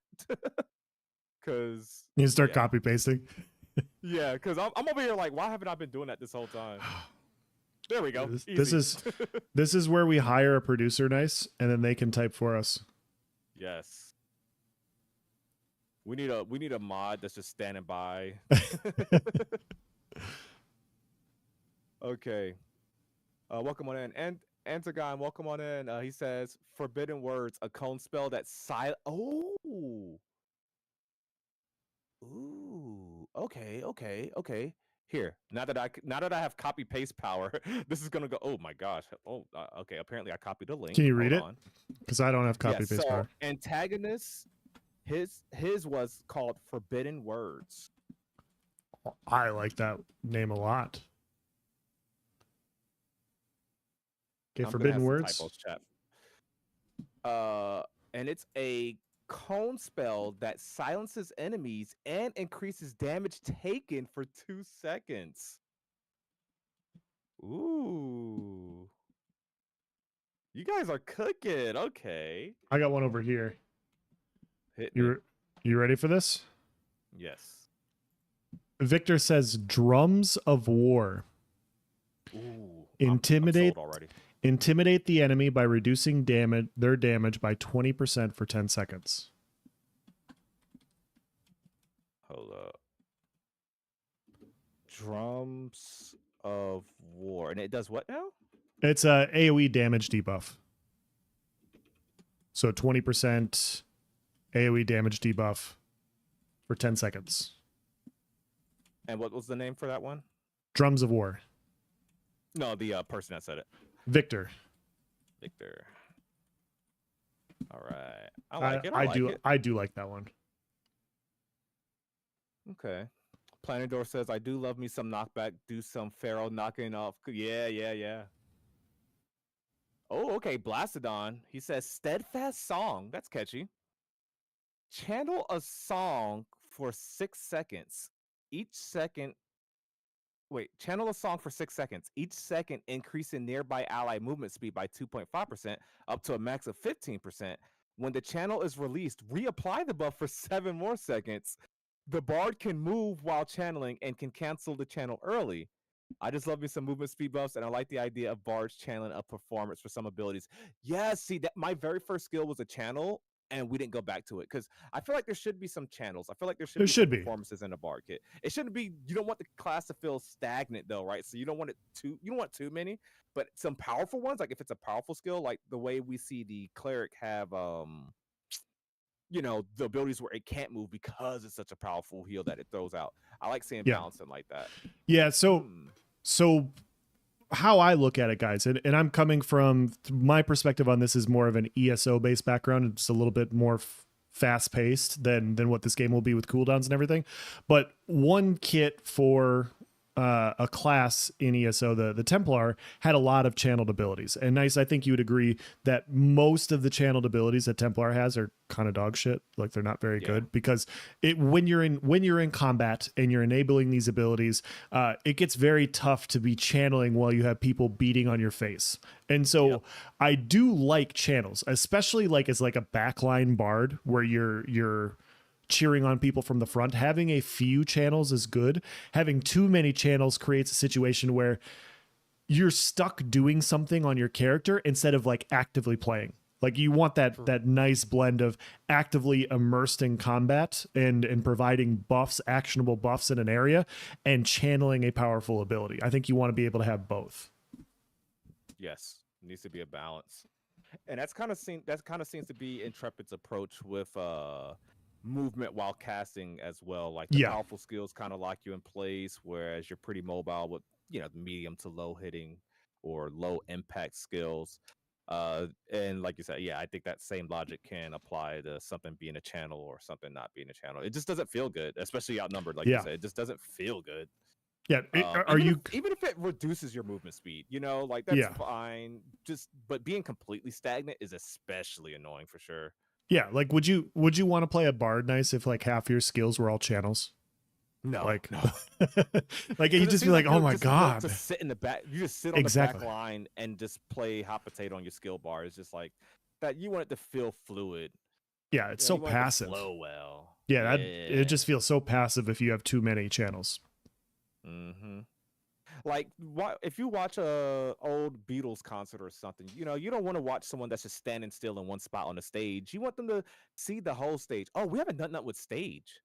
Cause You start copy pasting. Yeah, because I'm over here like, why haven't I been doing that this whole time? There we go. This is where we hire a producer, Nyce, and then they can type for us. Yes. We need a mod that's just standing by. Okay. Welcome on in. And Antagon, welcome on in. He says, forbidden words, a cone spell that's silent. Oh. Ooh. Okay. Here, now that I have copy paste power, this is gonna go. Oh my gosh. Oh, okay. Apparently, I copied a link. Can you read Hold it? on. Because I don't have copy paste power. Antagonist, his was called Forbidden Words. I like that name a lot. Okay, Forbidden Words. Typos, chat. And it's a cone spell that silences enemies and increases damage taken for 2 seconds. Ooh. You guys are cooking. Okay. I got one over here. You ready for this? Yes. Victor says drums of war. Ooh. Intimidate I'm sold already. Intimidate the enemy by reducing their damage by 20% for 10 seconds. Hold up. Drums of War. And it does what now? It's a AoE damage debuff. So 20% AoE damage debuff for 10 seconds. And what was the name for that one? Drums of War. No, the person that said it. Victor. All right. I like it. I do like that one. Okay. Planador says, I do love me some knockback, do some Pharaoh knocking off. Yeah. Oh, okay. Blastodon. He says, steadfast song. That's catchy. Channel a song for 6 seconds. Channel a song for 6 seconds. Each second increasing nearby ally movement speed by 2.5% up to a max of 15%. When the channel is released, reapply the buff for 7 more seconds. The bard can move while channeling and can cancel the channel early. I just love me some movement speed buffs, and I like the idea of bards channeling up performance for some abilities. Yeah, see, that my very first skill was a channel, and we didn't go back to it because I feel like there should be some channels. I feel like there should be performances in a bard kit. It shouldn't be. You don't want the class to feel stagnant though, right? So you don't want too many, but some powerful ones. Like if it's a powerful skill, like the way we see the cleric have the abilities where it can't move because it's such a powerful heal that it throws out. I like seeing Yeah. balancing like that. Yeah. So how I look at it, guys, and I'm coming from my perspective on this is more of an ESO based background. It's a little bit more fast paced than what this game will be with cooldowns and everything. But one kit for a class in ESO, the Templar, had a lot of channeled abilities. And Nyce, I think you would agree that most of the channeled abilities that Templar has are kind of dog shit. Like they're not very good because when you're in combat and you're enabling these abilities, it gets very tough to be channeling while you have people beating on your face. And so I do like channels, especially like as like a backline bard where you're cheering on people from the front. Having a few channels is good. Having too many channels creates a situation where you're stuck doing something on your character instead of like actively playing. Like you want that nice blend of actively immersed in combat and providing buffs, actionable buffs in an area, and channeling a powerful ability. I think you want to be able to have both. Yes, it needs to be a balance, and that kind of seems to be Intrepid's approach with movement while casting as well. Like the powerful skills kind of lock you in place, whereas you're pretty mobile with medium to low hitting or low impact skills. And like you said, I think that same logic can apply to something being a channel or something not being a channel. It just doesn't feel good, especially outnumbered, like you said. It just doesn't feel good. Yeah, even if it reduces your movement speed, like that's fine. But being completely stagnant is especially annoying for sure. Yeah, like would you want to play a bard Nyce if like half your skills were all channels? No, like no. like you just be like, oh my god, to sit in the back. You just sit on the back line and just play hot potato on your skill bar. It's just like that. You want it to feel fluid. Yeah, it's so passive. Flow well. Yeah, it just feels so passive if you have too many channels. Mm-hmm. Like, if you watch a old Beatles concert or something, you don't want to watch someone that's just standing still in one spot on the stage. You want them to see the whole stage. Oh, we haven't done that with stage.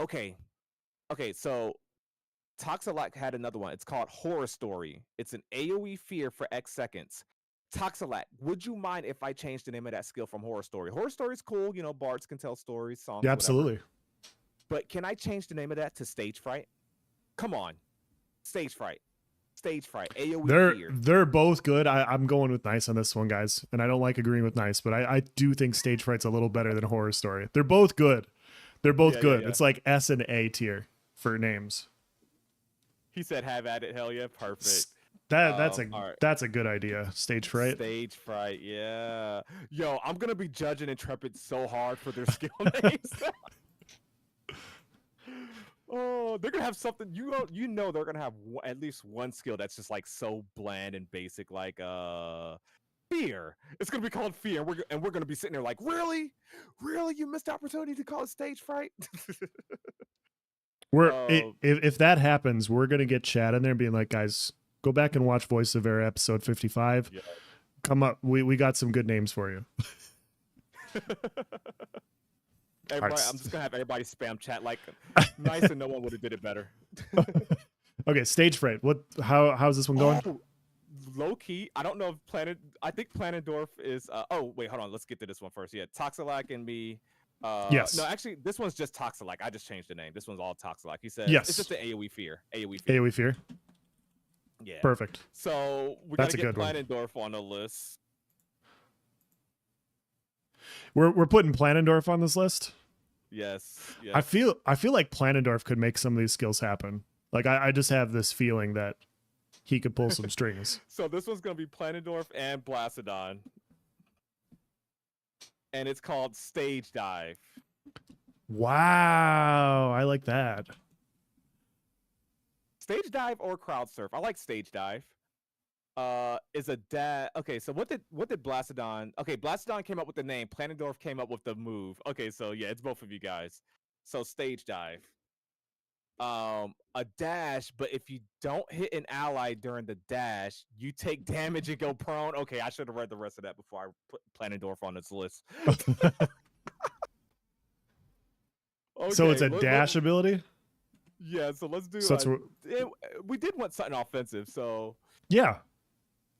Okay, so Toxalak had another one. It's called Horror Story. It's an AoE fear for X seconds. Toxalak, would you mind if I changed the name of that skill from Horror Story? Horror Story is cool. Bards can tell stories, songs, yeah, absolutely. Whatever. But can I change the name of that to Stage Fright? Come on. Stage Fright. AoE fear. They're both good. I'm going with Nyce on this one, guys. And I don't like agreeing with Nyce, but I do think Stage Fright's a little better than Horror Story. They're both good. They're both good. Yeah. It's like S and A tier for names. He said, "Have at it, hell yeah, perfect." That's a good idea. Stage Fright. Stage Fright, yeah. Yo, I'm gonna be judging Intrepid so hard for their skill names. Oh, they're gonna have something. They're gonna have at least one skill that's just like so bland and basic, like fear. It's gonna be called fear, and we're gonna be sitting there like, really, you missed the opportunity to call it Stage Fright. If that happens, we're gonna get Chad in there being like, guys, go back and watch Voice of Verra episode 55. Yeah. Come up, we got some good names for you. Everybody, I'm just gonna have everybody spam chat like Nyce, and no one would have did it better. Okay, Stage Fright. How's this one going? Oh, low key, I don't know if I think Planendorf is. Oh wait, hold on. Let's get to this one first. Yeah, Toxalak and me. Yes. No, actually, this one's just Toxalak. I just changed the name. This one's all Toxalak. He says yes. It's just the AoE fear. AoE fear. Yeah. Perfect. So we gotta get Planendorf on the list. We're putting Planendorf on this list. Yes. I feel like Planendorf could make some of these skills happen. Like I just have this feeling that he could pull some strings. So this one's gonna be Planendorf and Blasodon, and it's called Stage Dive. Wow, I like that. Stage Dive or Crowd Surf. I like Stage Dive. Is a okay, so what did Blasodon? Okay, Blasodon came up with the name. Planendorf came up with the move. Okay, so yeah, it's both of you guys. So Stage Dive. A dash, but if you don't hit an ally during the dash, you take damage and go prone. Okay, I should have read the rest of that before I put Planendorf on this list. Okay, so it's a dash ability? Yeah, so let's do we did want something offensive, so yeah.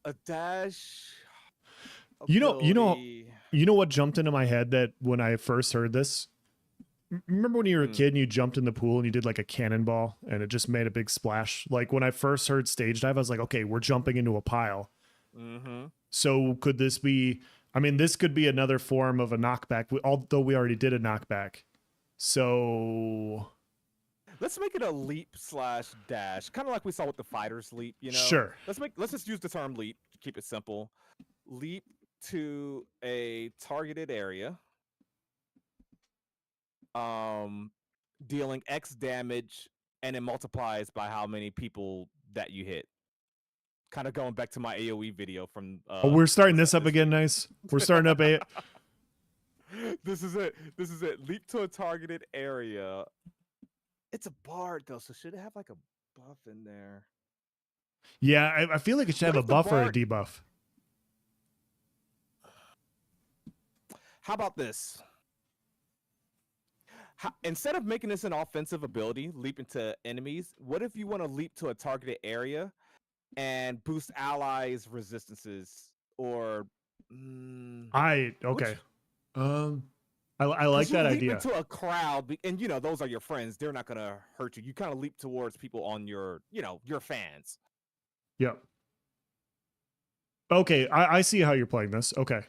A dash. You know, You know what jumped into my head that when I first heard this? Remember when you were a kid and you jumped in the pool and you did like a cannonball and it just made a big splash? Like when I first heard stage dive, I was like, okay, we're jumping into a pile. Mm-hmm. So could this be? I mean, this could be another form of a knockback, although we already did a knockback. So Let's make it a leap / dash, kind of like we saw with the fighter's leap. You know, sure. let's just use the term leap to keep it simple. Leap to a targeted area, dealing X damage, and it multiplies by how many people that you hit. Kind of going back to my AOE video from. Oh, we're starting this up this again, week. Nice. We're starting up a. This is it. This is it. Leap to a targeted area. It's a bard though, so should it have like a buff in there? Yeah, I feel like it should have a buff or a debuff. How about this? Instead of making this an offensive ability, leap into enemies, what if you want to leap to a targeted area and boost allies' resistances? Or okay. I like that idea. Leap into a crowd, and you know those are your friends. They're not gonna hurt you. You kind of leap towards people on your, your fans. Yep. Okay, I see how you're playing this. Okay.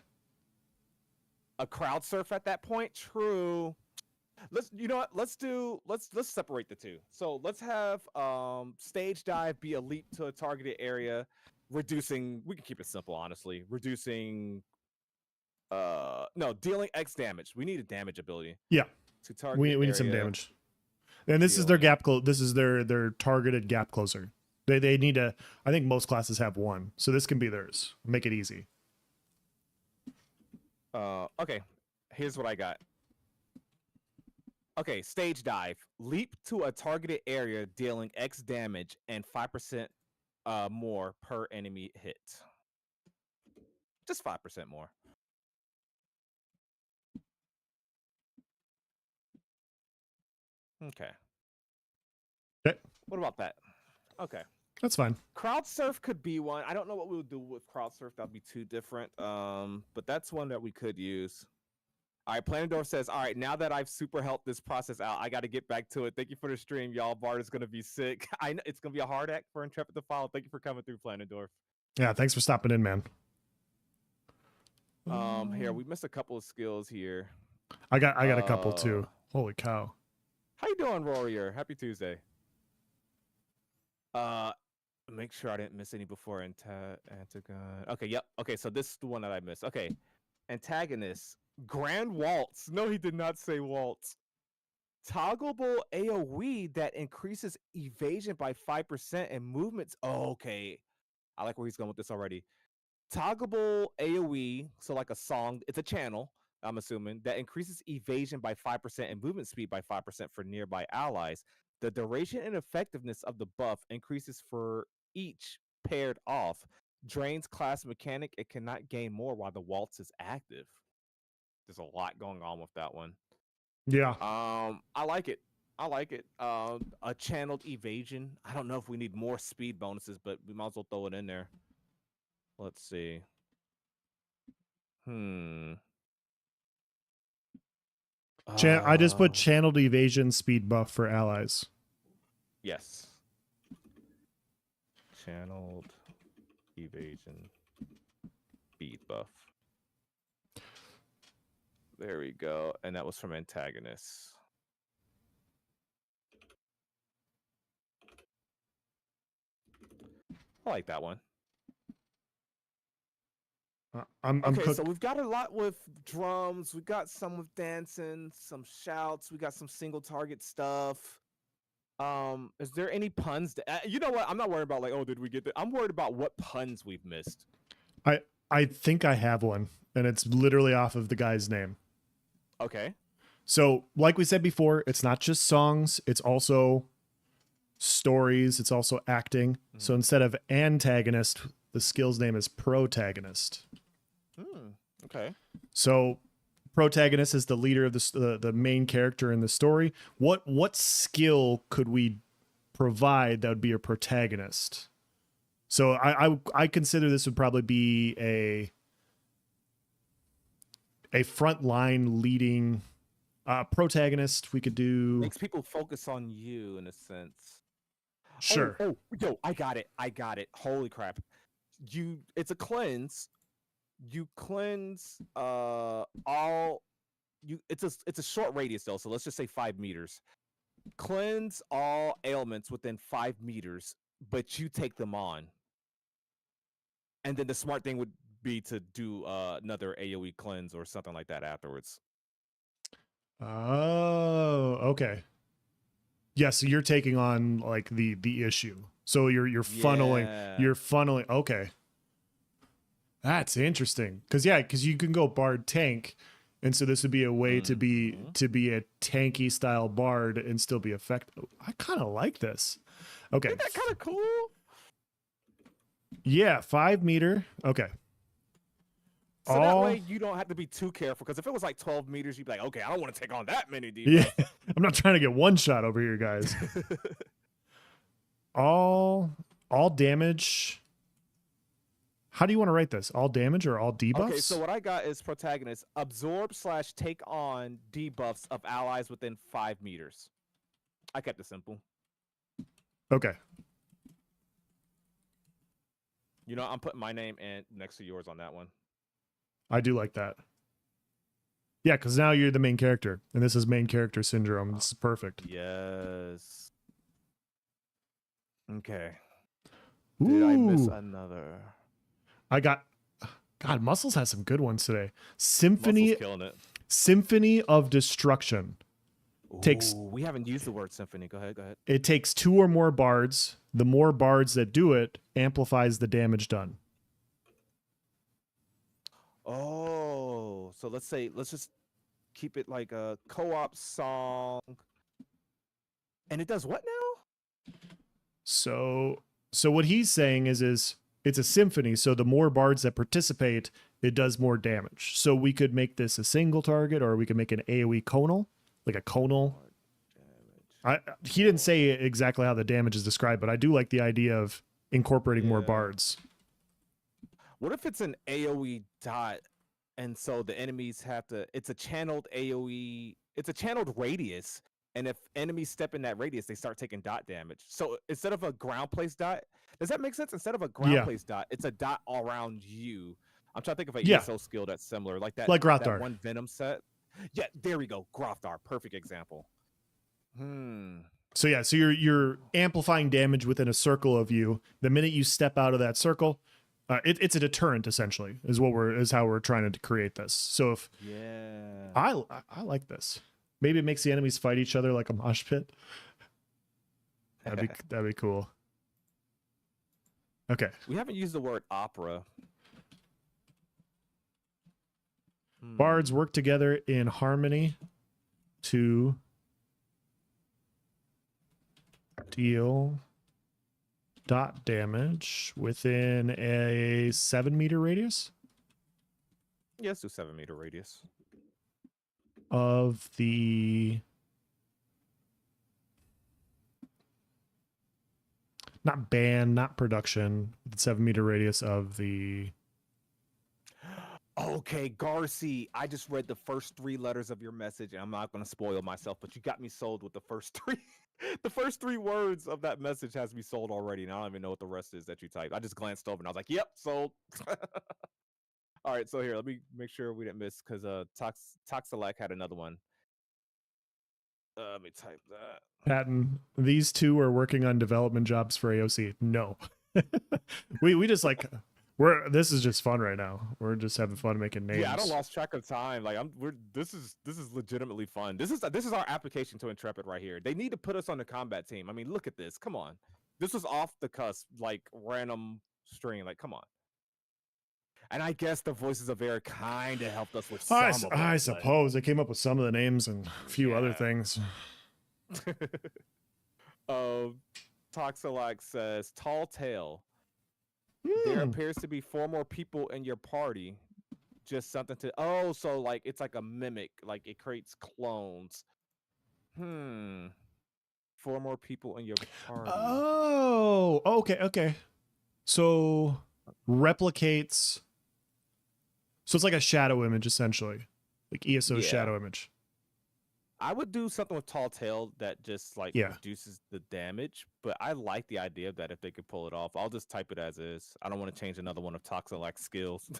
A crowd surf at that point. True. Let's separate the two. So let's have stage dive be a leap to a targeted area, reducing. We can keep it simple, honestly. Reducing. No, dealing X damage. We need a damage ability. Yeah. To target. We need some damage. And this is their gap close. This is their targeted gap closer. They need a. I think most classes have one, so this can be theirs. Make it easy. Okay. Here's what I got. Okay, stage dive. Leap to a targeted area, dealing X damage and 5% more per enemy hit. Just 5% more. Okay. What about that? Okay. That's fine. Crowd surf could be one. I don't know what we would do with crowd surf. That'd be too different. But that's one that we could use. All right, Planendorf says, all right, now that I've super helped this process out, I got to get back to it. Thank you for the stream, y'all. Bard is going to be sick. I know it's going to be a hard act for Intrepid to follow. Thank you for coming through, Planendorf. Yeah, thanks for stopping in, man. Here, we missed a couple of skills here. I got a couple too. Holy cow. How you doing, Warrior? Happy Tuesday. Make sure I didn't miss any before Antagon. Okay, yep. Okay, so this is the one that I missed. Okay. Antagonist. Grand Waltz. No, he did not say waltz. Toggleable AoE that increases evasion by 5% and movements. Oh, okay. I like where he's going with this already. Toggleable AoE, so like a song, it's a channel, I'm assuming, that increases evasion by 5% and movement speed by 5% for nearby allies. The duration and effectiveness of the buff increases for each paired off. Drains class mechanic. It cannot gain more while the waltz is active. There's a lot going on with that one. Yeah. I like it. A channeled evasion. I don't know if we need more speed bonuses, but we might as well throw it in there. Let's see. I just put channeled evasion speed buff for allies. Yes. Channeled evasion speed buff. There we go. And that was from antagonists. I like that one. Okay, so we've got a lot with drums. We got some with dancing, some shouts. We got some single target stuff. Is there any puns? You know what? I'm not worried about like, oh, did we get that? I'm worried about what puns we've missed. I think I have one, and it's literally off of the guy's name. Okay. So, like we said before, it's not just songs, it's also stories, it's also acting. Mm-hmm. So instead of antagonist, the skill's name is protagonist. Okay. So protagonist is the leader of the main character in the story. What skill could we provide that would be a protagonist? So I consider this would probably be a frontline leading protagonist. We could do Makes people focus on you in a sense. sure. Yo, I got it. Holy crap. It's a cleanse. You cleanse all you it's a short radius though, so let's just say 5 meters. Cleanse all ailments within 5 meters, but you take them on. And then the smart thing would be to do another AoE cleanse or something like that afterwards. Oh, okay. Yeah, so you're taking on like the issue. So you're funneling, Yeah. you're funneling. Okay. That's interesting. Cuz you can go bard tank, and so this would be a way to be a tanky style bard and still be effective. I kind of like this. Okay. Isn't that kind of cool? Yeah, 5 meter. Okay. So that way you don't have to be too careful, because if it was like 12 meters, you'd be like, okay, I don't want to take on that many debuffs. Yeah. I'm not trying to get one shot over here, guys. all damage. How do you want to write this? All damage or all debuffs? Okay, so what I got is protagonist absorb/take on debuffs of allies within 5 meters. I kept it simple. Okay. You know, I'm putting my name and next to yours on that one. I do like that. Yeah, because now you're the main character, and this is main character syndrome. This is perfect. Yes. Okay. Did I miss another? I got. God, Muscles has some good ones today. Symphony, killing it. Symphony of Destruction. We haven't used the word symphony. Go ahead. It takes 2 or more bards. The more bards that do it amplifies the damage done. Oh, so let's just keep it like a co-op song. And it does what now? So what he's saying is it's a symphony, so the more bards that participate, it does more damage. So we could make this a single target, or we could make an AoE conal, like a conal. He didn't say exactly how the damage is described, but I do like the idea of incorporating more bards. What if it's an AoE dot, and so the enemies have to, it's a channeled AoE, it's a channeled radius, and if enemies step in that radius, they start taking dot damage. So instead of a ground place dot, does that make sense? Instead of a ground place dot, it's a dot all around you. I'm trying to think of a ESO skill that's similar, like that, like that one Venom set. Yeah, there we go. Grothdar, perfect example. So yeah, so you're amplifying damage within a circle of you. The minute you step out of that circle, it's a deterrent essentially, is how we're trying to create this. So if I like this. Maybe it makes the enemies fight each other like a mosh pit. That'd be cool. Okay. We haven't used the word opera. Bards work together in harmony to deal dot damage within a 7 meter radius. Yes, do 7 meter radius of the not ban, not production, 7 meter radius of the. Okay, Garci, I just read the first 3 letters of your message, and I'm not going to spoil myself, but you got me sold with the first 3. The first 3 words of that message has me sold already, and I don't even know what the rest is that you typed. I just glanced over, and I was like, yep, sold. All right, so here, let me make sure we didn't miss, because Toxelak had another one. Let me type that. Patton, these 2 are working on development jobs for AOC. No. we just like... this is just fun right now. We're just having fun making names. Yeah, I don't lost track of time. Like this is legitimately fun. This is our application to Intrepid right here. They need to put us on the combat team. I mean, look at this. Come on. This was off the cusp, like random stream. Like, come on. And I guess the voices of Verra kind of helped us with some of them, I suppose they came up with some of the names and a few other things. Toxelak says, tall tale. There appears to be 4 more people in your party. Just something to... so like it's like a mimic. Like it creates clones. 4 more people in your party. Oh, okay. So replicates... So it's like a shadow image, essentially. like ESO Yeah. shadow image. I would do something with Tall Tale that just like Yeah. reduces the damage, but I like the idea of that if they could pull it off. I'll just type it as is. I don't want to change another one of Toxin-like skills.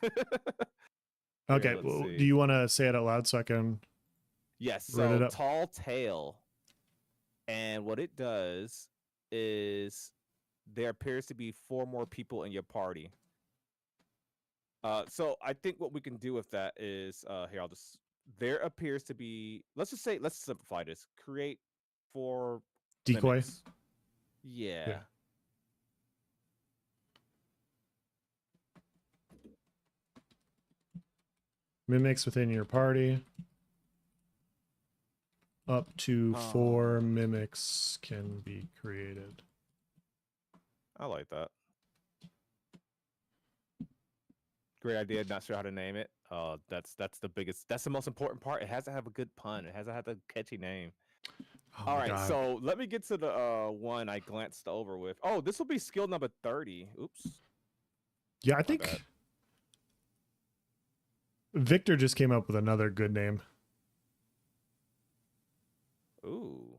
Okay. Let's Well, do see. you want to say it out loud so I can Yes, write it so up? Tall Tale. And what it does is there appears to be 4 more people in your party. So I think what we can do with that is here, there appears to be, let's simplify this. Create 4 Decoy. mimics. Yeah. Mimics within your party. Up to 4 mimics can be created. I like that. Great idea. Not sure how to name it. That's the most important part. It has to have a good pun. It has to have a catchy name. Oh All my right, God. so let me get to the one I glanced over with. Oh, this will be skill number 30. Oops. Yeah, I My think bad. Victor just came up with another good name. Ooh.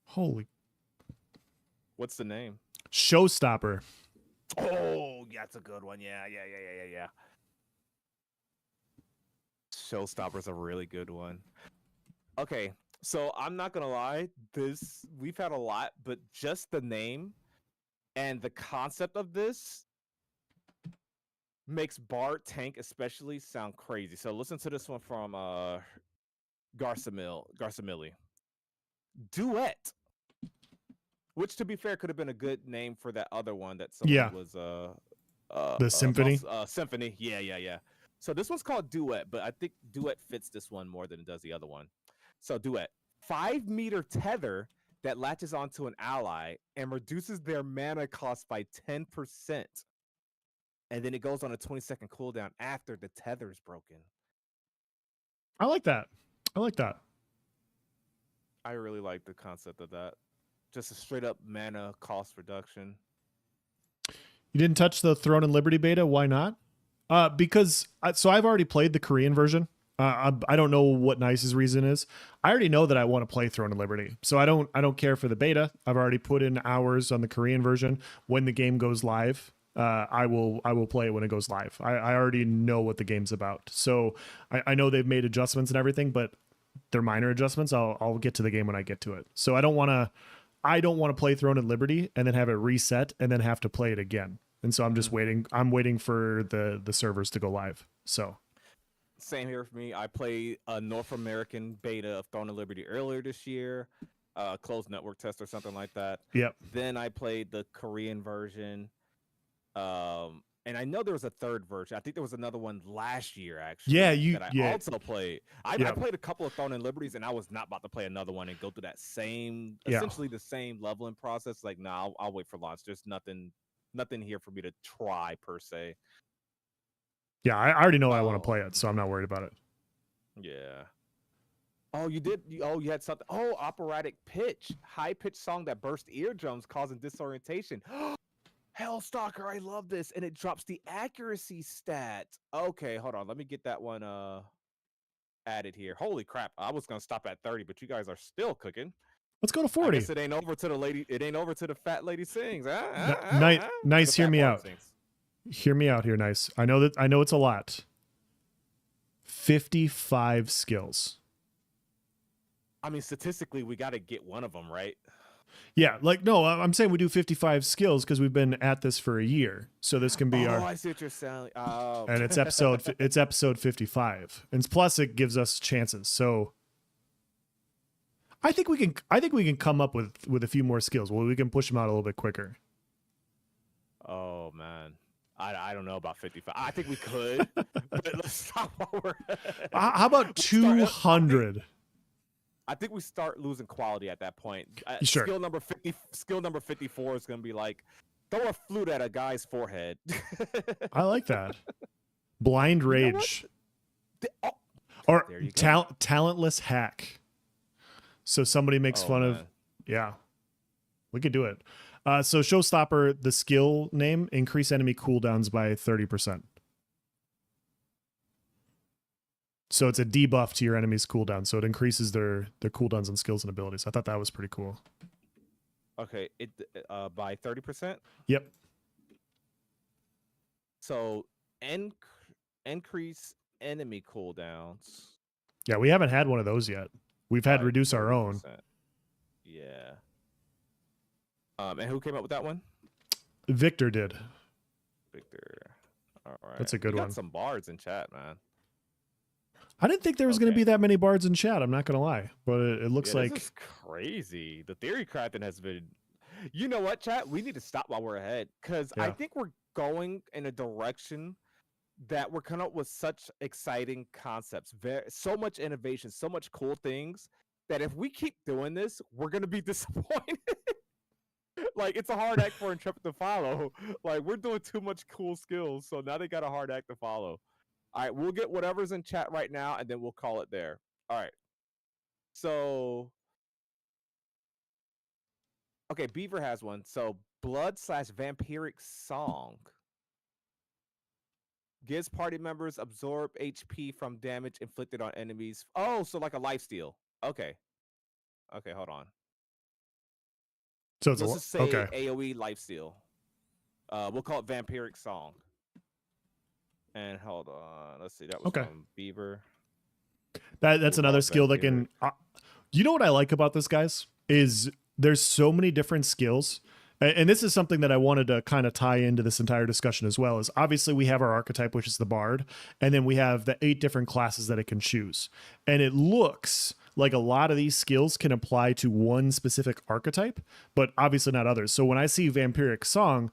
Holy. What's the name? Showstopper. Oh, that's a good one. Yeah. Showstopper's a really good one. Okay, so I'm not gonna lie, we've had a lot, but just the name and the concept of this makes BARD tank especially sound crazy. So listen to this one from Garsamilli. Duet. Which, to be fair, could have been a good name for that other one that someone was The Symphony. Symphony. Yeah. So this one's called Duet, but I think Duet fits this one more than it does the other one. So Duet, 5-meter tether that latches onto an ally and reduces their mana cost by 10%. And then it goes on a 20-second cooldown after the tether is broken. I like that. I really like the concept of that. Just a straight up mana cost reduction. You didn't touch the Throne and Liberty beta. Why not? Because I've already played the Korean version. I don't know what Nyce's reason is. I already know that I want to play Throne and Liberty, so I don't care for the beta. I've already put in hours on the Korean version. When the game goes live, I will play it when it goes live. I already know what the game's about, so I know they've made adjustments and everything, but they're minor adjustments. I'll get to the game when I get to it. So I don't want to play Throne and Liberty and then have it reset and then have to play it again. And so I'm just waiting. I'm waiting for the servers to go live. So same here for me. I played a North American beta of Throne and Liberty earlier this year, closed network test or something like that. Yep. Then I played the Korean version. And I know there was a third version. I think there was another one last year, actually. Yeah, that I also played. I played a couple of Throne and Liberties, and I was not about to play another one and go through that essentially the same leveling process. Like, nah, I'll wait for launch. There's nothing here for me to try per se. Yeah, I already know I want to play it, so I'm not worried about it. Yeah. Oh, you did? Oh, you had something. Oh, operatic pitch. High-pitched song that burst eardrums, causing disorientation. Hellstalker, I love this. And it drops the accuracy stat. Okay, hold on. Let me get that one added here. Holy crap. I was going to stop at 30, but you guys are still cooking. Let's go to 40. I guess it ain't over to the lady. It ain't over to the fat lady sings. Nyce, hear me out. Hear me out here, Nyce. I know it's a lot. 55 skills. I mean, statistically, we got to get one of them, right? Yeah, like, no, I'm saying we do 55 skills because we've been at this for a year. So this can be I see what you're saying. Oh. And it's episode 55. And plus it gives us chances. So I think we can come up with a few more skills. Well, we can push them out a little bit quicker. Oh man. I don't know about 55. I think we could. But let's stop while we're How about 200? I think we start losing quality at that point. Sure. Skill number 54 is going to be like, throw a flute at a guy's forehead. I like that. Blind rage. Or talentless hack. So somebody makes fun of. Yeah. We could do it. So Showstopper, the skill name, increase enemy cooldowns by 30%. So it's a debuff to your enemy's cooldown. So it increases their cooldowns and skills and abilities. I thought that was pretty cool. Okay, it by 30%. Yep. So increase enemy cooldowns. Yeah, we haven't had one of those yet. We've had reduce 30%. Our own. Yeah. And who came up with that one? Victor did. Victor. All right. That's a good one. Got some bards in chat, man. I didn't think there was going to be that many bards in chat. I'm not going to lie, but it looks like this is crazy. The theory crafting has been. You know what, chat? We need to stop while we're ahead because I think we're going in a direction that we're coming up with such exciting concepts, so much innovation, so much cool things that if we keep doing this, we're gonna be disappointed. Like it's a hard act for Intrepid to follow. Like we're doing too much cool skills, so now they got a hard act to follow. All right, we'll get whatever's in chat right now, and then we'll call it there. All right. So, okay, Beaver has one. So, blood/vampiric song gives party members absorb HP from damage inflicted on enemies. Oh, so like a lifesteal. Okay. Okay, hold on. So it's let's just say AoE lifesteal. We'll call it vampiric song. And hold on, let's see. That was from Beaver. That's another skill that can. You know what I like about this, guys, is there's so many different skills, and this is something that I wanted to kind of tie into this entire discussion as well. Is obviously we have our archetype, which is the Bard, and then we have the 8 different classes that it can choose, and it looks like a lot of these skills can apply to one specific archetype, but obviously not others. So when I see vampiric song,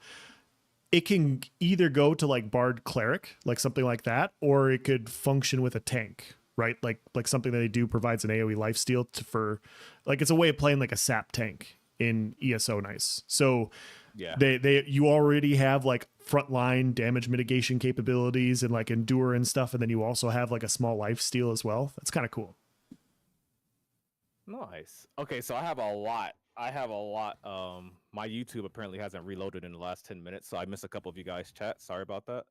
it can either go to like Bard Cleric, like something like that, or it could function with a tank, right? Like something that they do provides an AoE lifesteal for, like it's a way of playing like a sap tank in ESO Nyce. So yeah, you already have like frontline damage mitigation capabilities and like endure and stuff, and then you also have like a small lifesteal as well. That's kind of cool. Nice. Okay, so I have a lot. My YouTube apparently hasn't reloaded in the last 10 minutes, so I missed a couple of you guys' chat. Sorry about that.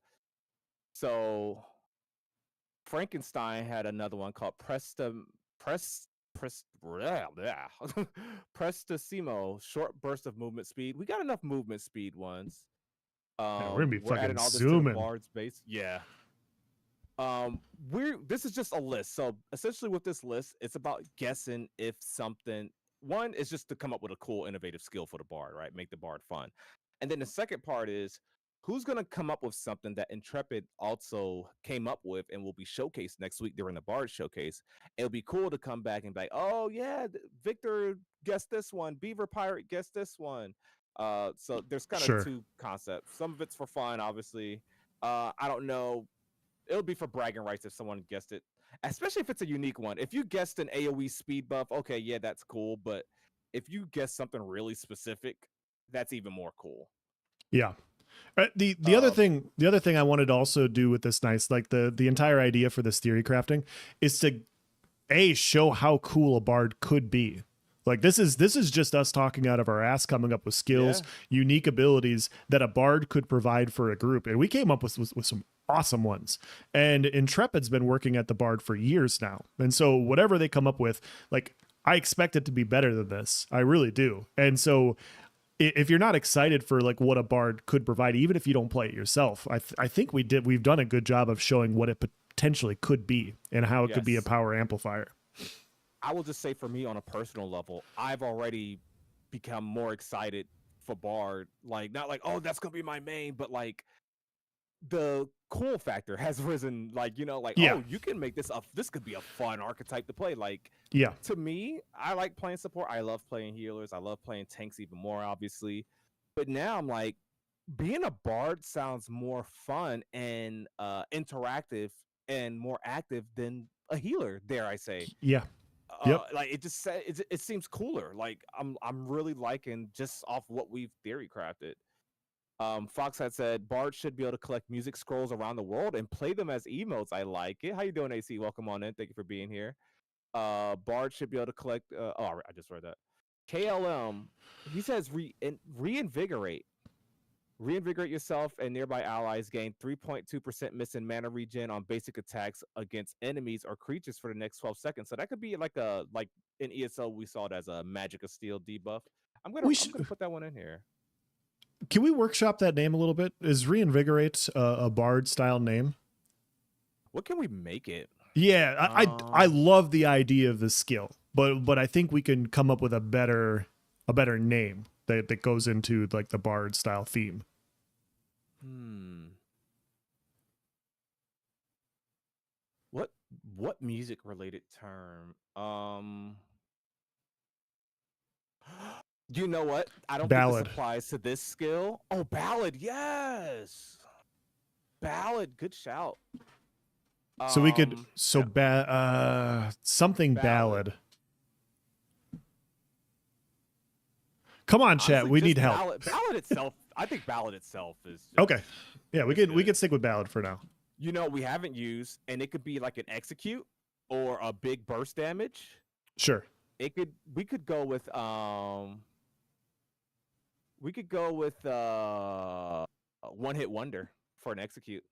So Frankenstein had another one called Prestissimo, short burst of movement speed. We got enough movement speed ones. Yeah, we're gonna be fucking zooming. Bard's base. Yeah. This is just a list. So essentially with this list, it's about guessing if something, one is just to come up with a cool innovative skill for the Bard, right? Make the Bard fun. And then the second part is who's going to come up with something that Intrepid also came up with and will be showcased next week during the Bard showcase. It'll be cool to come back and be like, oh yeah, Victor guessed this one, Beaver Pirate guessed this one. So there's kind of 2 concepts. Some of it's for fun, obviously. I don't know. It'll be for bragging rights if someone guessed it, especially if it's a unique one. If you guessed an AoE speed buff, okay, yeah, that's cool. But if you guess something really specific, that's even more cool. Yeah. The other thing I wanted to also do with this Nyce, like the entire idea for this theory crafting, is to show how cool a Bard could be. Like this is just us talking out of our ass, coming up with skills, unique abilities that a Bard could provide for a group, and we came up with some awesome ones. And Intrepid's been working at the Bard for years now, and so whatever they come up with, like I expect it to be better than this. I really do. And so if you're not excited for like what a Bard could provide, even if you don't play it yourself, I think we've done a good job of showing what it potentially could be and how it could be a power amplifier. I will just say for me on a personal level, I've already become more excited for Bard. Like not like, oh, that's gonna be my main, but like the cool factor has risen. Like, you know, like, oh, you can make this this could be a fun archetype to play. Like, to me, I like playing support. I love playing healers. I love playing tanks even more, obviously. But now I'm like, being a Bard sounds more fun and interactive and more active than a healer, dare I say. Yeah. Like it seems cooler. Like I'm really liking just off what we've theory crafted. Fox had said Bard should be able to collect music scrolls around the world and play them as emotes. I like it. How you doing, AC? Welcome on in. Thank you for being here. Bard should be able to collect. I just read that. KLM. He says reinvigorate. Reinvigorate yourself and nearby allies. Gain 3.2% miss and mana regen on basic attacks against enemies or creatures for the next 12 seconds. So that could be like in ESO we saw it as a Magic of Steel debuff. I'm gonna put that one in here. Can we workshop that name a little bit? Is Reinvigorate a Bard style name? What can we make it? Yeah, I love the idea of the skill, but I think we can come up with a better name that goes into like the Bard style theme. What music related term? You know what? I don't think this applies to this skill. Oh, ballad, yes. Ballad, good shout. So we could something ballad. Come on, honestly, chat. We need help. Ballad itself. I think ballad itself is okay. Yeah, we could stick with ballad for now. You know, we haven't used, and it could be like an execute or a big burst damage. Sure. We could go with one hit wonder for an execute.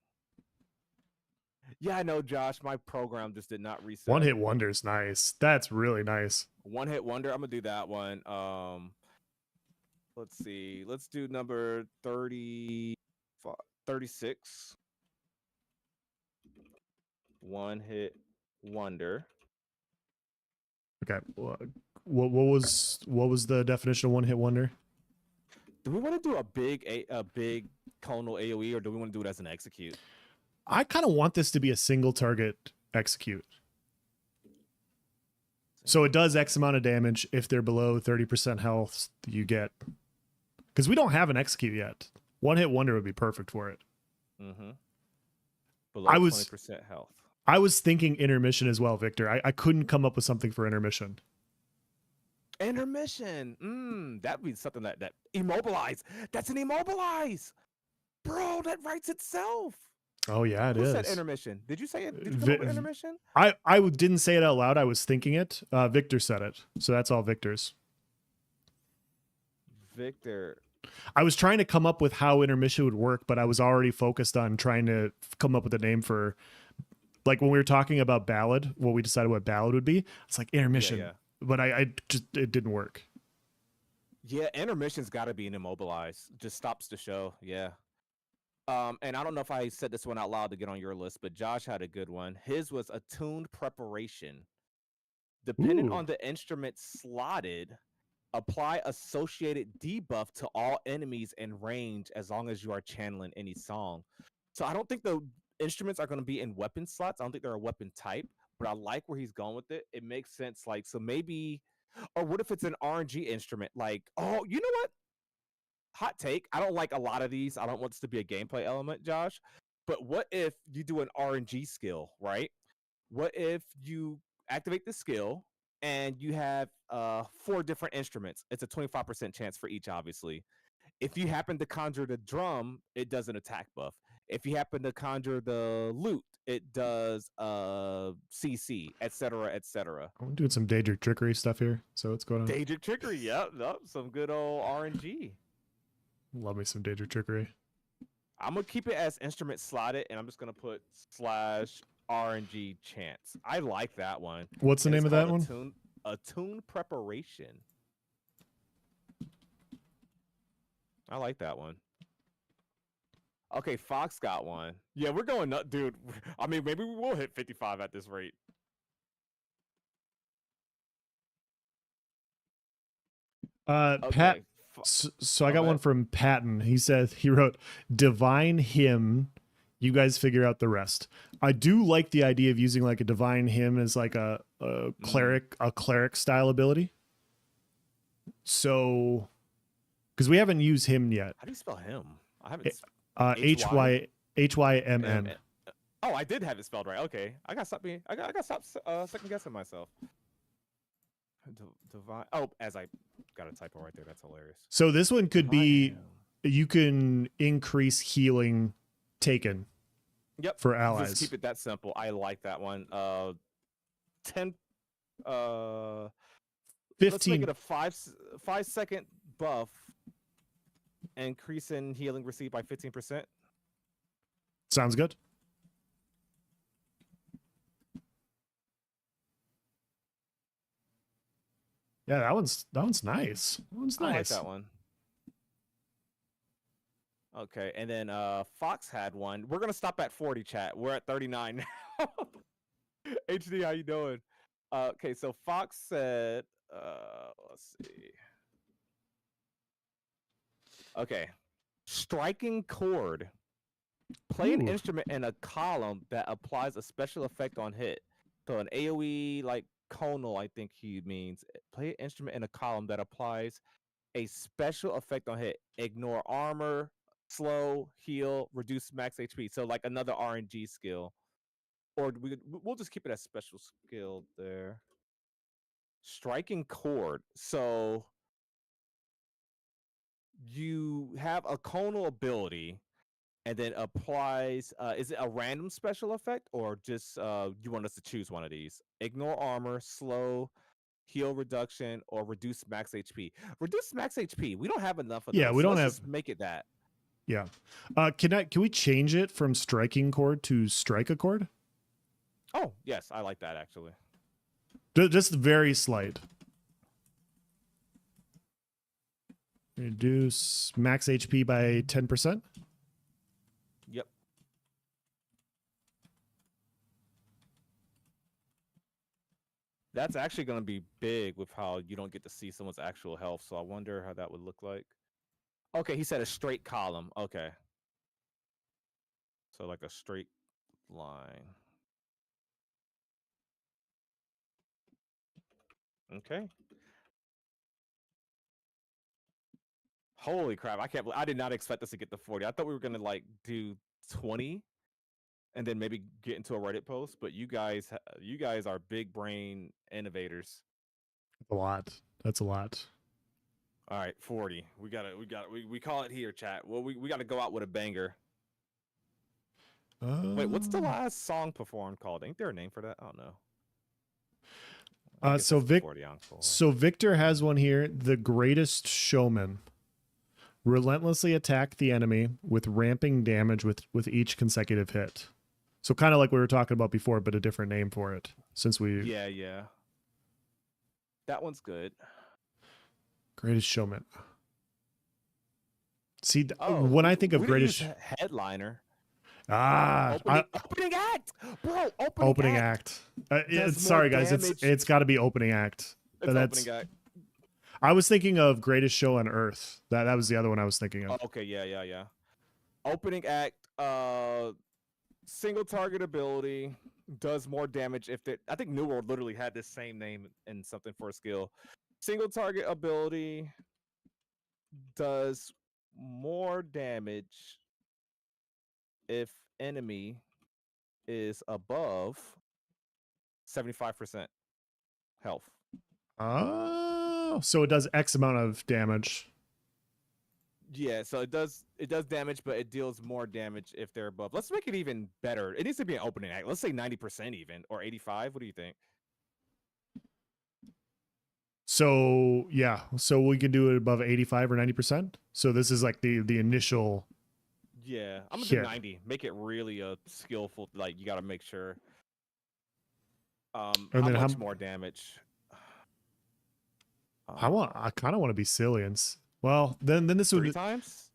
Yeah, I know, Josh. My program just did not reset. One hit wonder is nice. That's really nice. One hit wonder. I'm gonna do that one. Let's see. Let's do number 36. One hit wonder. Okay. What was the definition of one hit wonder? Do we want to do a big clonal AoE, or do we want to do it as an execute? I kind of want this to be a single target execute. So it does X amount of damage. If they're below 30% health, you get... Because we don't have an execute yet. One hit wonder would be perfect for it. Below 20% health. I was thinking intermission as well, Victor. I couldn't come up with something for intermission. Intermission. That'd be something that immobilize. That's an immobilize. Bro, that writes itself. Oh yeah, it is. Who said intermission? Did you say it? Did you come up with intermission? I didn't say it out loud. I was thinking it. Victor said it. So that's all Victor's. Victor. I was trying to come up with how intermission would work, but I was already focused on trying to come up with a name for, like when we were talking about ballad, what we decided what ballad would be. It's like intermission, yeah. But it didn't work. Yeah, intermission's got to be an immobilize. Just stops the show. Yeah. And I don't know if I said this one out loud to get on your list, but Josh had a good one. His was attuned preparation. Depending on the instrument slotted, apply associated debuff to all enemies in range as long as you are channeling any song. So I don't think the instruments are going to be in weapon slots. I don't think they're a weapon type, but I like where he's going with it. It makes sense. Like, so maybe, or what if it's an RNG instrument? Like, oh, you know what? Hot take. I don't like a lot of these. I don't want this to be a gameplay element, Josh. But what if you do an RNG skill, right? What if you activate the skill and you have 4 different instruments? It's a 25% chance for each, obviously. If you happen to conjure the drum, it does an attack buff. If you happen to conjure the lute, it does CC, etc., etc. I'm doing some Daedric trickery stuff here. So what's going on? Daedric trickery, yep, some good old RNG. Love me some Daedric trickery. I'm gonna keep it as instrument slotted, and I'm just gonna put /RNG chance. I like that one. What's the name of that one? Attune preparation. I like that one. Okay, Fox got one. Yeah, we're going nut, dude. I mean, maybe we will hit 55 at this rate. Okay. Pat. So I got one from Patton. He wrote divine hymn. You guys figure out the rest. I do like the idea of using like a divine hymn as like a cleric style ability. So, because we haven't used hymn yet. How do you spell hymn? I haven't. HYMN. Oh, I did have it spelled right. Okay, I got stop second guessing myself. Divine. Oh, as I got a typo right there. That's hilarious. So this one could be, you can increase healing taken. Yep. For allies. Just keep it that simple. I like that one. 10. 15. Let's make it a 5 second buff. increasing healing received by 15%. Sounds good. Yeah, that one's nice. That one's I like nice. that one. Okay, and then Fox had one. We're gonna stop at 40, chat. We're at 39 now. HD, how you doing? Okay, so Fox said, let's see. Okay, striking chord. Play an Ooh. instrument in a column that applies a special effect on hit. So an AoE like conal, I think he means. Play an instrument in a column that applies a special effect on hit. Ignore armor, slow, heal, reduce max HP. So like another RNG skill. Or we'll just keep it as special skill there. Striking chord. So you have a conal ability and then applies is it a random special effect or just you want us to choose one of these? Ignore armor, slow, heal reduction, or reduce max HP. Reduce max HP. We don't have enough of Yeah, those. we So don't let's have. just make it that. Yeah. Can we change it from striking chord to strike a chord? Oh, yes, I like that actually. Just very slight. Reduce max HP by 10%. Yep. That's actually going to be big with how you don't get to see someone's actual health. So I wonder how that would look like. Okay, he said a straight column. Okay. So like a straight line. Okay. Holy crap! I can't. I did not expect us to get to 40. I thought we were gonna like do 20, and then maybe get into a Reddit post. But you guys are big brain innovators. A lot. That's a lot. All right, 40. We call it here, chat. Well, we got to go out with a banger. Wait, what's the last song performed called? Ain't there a name for that? I don't know. I guess So it's the 40 encore. So Victor has one here. The Greatest Showman. Relentlessly attack the enemy with ramping damage with each consecutive hit. So kind of like we were talking about before, but a different name for it. Since we Yeah. That one's good. Greatest Showman. See, when I think of Greatest Headliner. Opening act, bro. Opening act. Sorry, guys. It's got to be opening act. It's opening act. I was thinking of Greatest Show on Earth. That was the other one I was thinking of. Oh, okay, yeah. Opening act. Single target ability does more damage if they. I think New World literally had this same name in something for a skill. Single target ability does more damage if enemy is above 75% health. Oh, so it does X amount of damage. Yeah, so it does damage, but it deals more damage if they're above. Let's make it even better. It needs to be an opening act. Let's say 90% even, or 85. What do you think? So yeah, so we can do it above 85 or 90%. So this is like the initial. Yeah, I'm gonna do 90. Make it really a skillful. Like you got to make sure. And how then much more damage? I kind of want to be silly and well, then this would 3 times.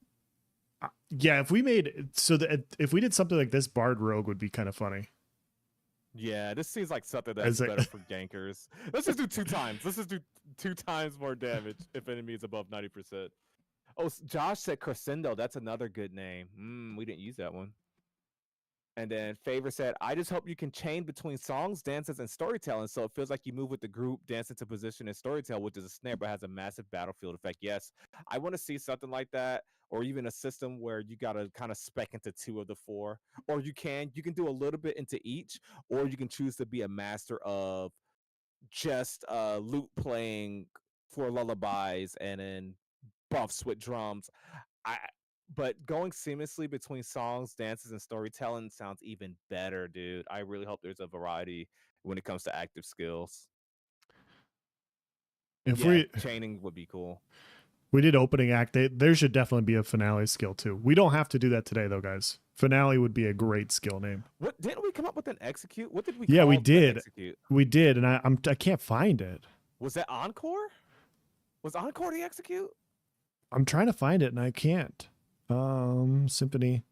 Yeah, if we made so that if we did something like this, Bard Rogue would be kind of funny. Yeah, this seems like something that's better for gankers. Let's just do 2 times. Let's just do 2 times more damage if enemy is above 90%. Oh, Josh said Crescendo. That's another good name. We didn't use that one. And then Favor said, I just hope you can chain between songs, dances, and storytelling. So it feels like you move with the group, dance into position, and storytell, which is a snare, but has a massive battlefield effect. Yes, I want to see something like that, or even a system where you got to kind of spec into 2 of the 4. Or you can do a little bit into each, or you can choose to be a master of just lute playing for lullabies and then buffs with drums. But going seamlessly between songs, dances, and storytelling sounds even better, dude. I really hope there's a variety when it comes to active skills. Chaining would be cool. We did opening act. There should definitely be a finale skill too. We don't have to do that today though, guys. Finale would be a great skill name. What didn't we come up with an execute? What did we Yeah, call we the did. execute? We did, and I can't find it. Was that encore? Was encore the execute? I'm trying to find it and I can't. Symphony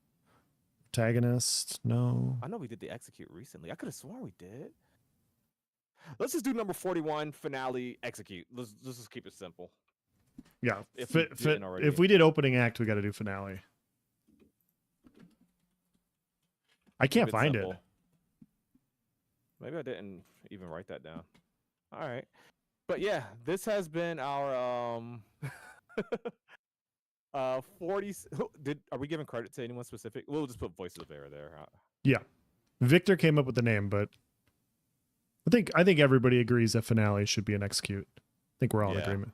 protagonist. No. I know we did the execute recently. I could have sworn we did. Let's just do number 41 finale execute. Let's just keep it simple. Yeah. If we did opening act, we got to do finale. I can't find it. Maybe I didn't even write that down. All right. But yeah, this has been our 40. Are we giving credit to anyone specific? We'll just put Voices of Verra there. Yeah. Victor came up with the name, but I think everybody agrees that finale should be an execute. I think we're all in agreement.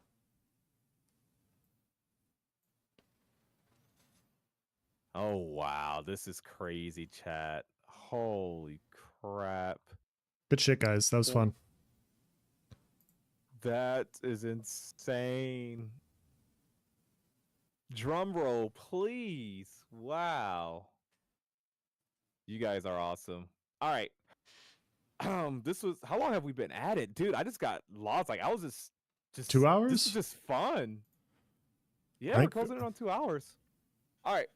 Oh wow, this is crazy, chat. Holy crap. Good shit, guys. That was fun. That is insane. Drum roll, please. Wow. You guys are awesome. All right. This was, how long have we been at it? Dude, I just got lost. Like I was just 2 hours? This is just fun. Yeah, we're closing it on 2 hours. All right.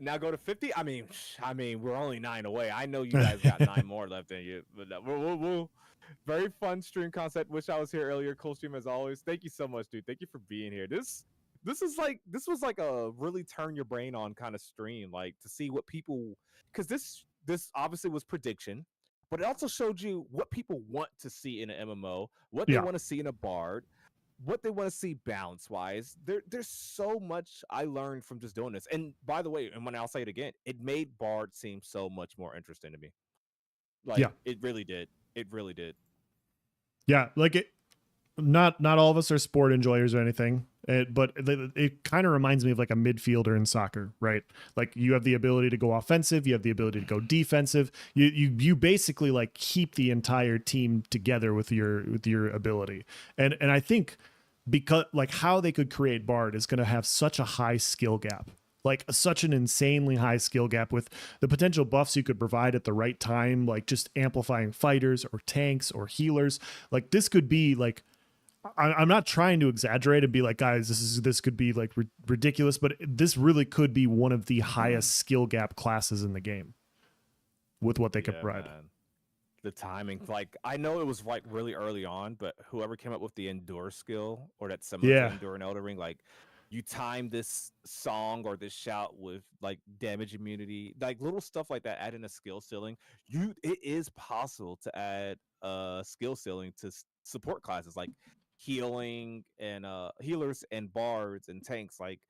Now go to 50. I mean, we're only 9 away. I know you guys got 9 more left than you. But we'll. Very fun stream concept. Wish I was here earlier. Cool stream as always. Thank you so much, dude. Thank you for being here. This was like a really turn your brain on kind of stream, like to see what people, because this obviously was prediction, but it also showed you what people want to see in an MMO, what they want to see in a BARD, what they want to see balance wise. There's so much I learned from just doing this. And by the way, and when I'll say it again, it made BARD seem so much more interesting to me. Like it really did. It really did. Yeah, like it. Not all of us are sport enjoyers or anything, but it kind of reminds me of like a midfielder in soccer, right? Like you have the ability to go offensive, you have the ability to go defensive. You basically like keep the entire team together with your ability. And I think because like how they could create BARD is going to have such a high skill gap. Like such an insanely high skill gap with the potential buffs you could provide at the right time, like just amplifying fighters or tanks or healers. Like this could be like, I'm not trying to exaggerate and be like, guys, this could be like ridiculous, but this really could be one of the highest skill gap classes in the game with what they could provide. Man. The timing, like I know it was like really early on, but whoever came up with the endure skill or that similar to endure in Elden Ring, like you time this song or this shout with like damage immunity, like little stuff like that, adding a skill ceiling. It is possible to add a skill ceiling to support classes like healing and healers and bards and tanks, like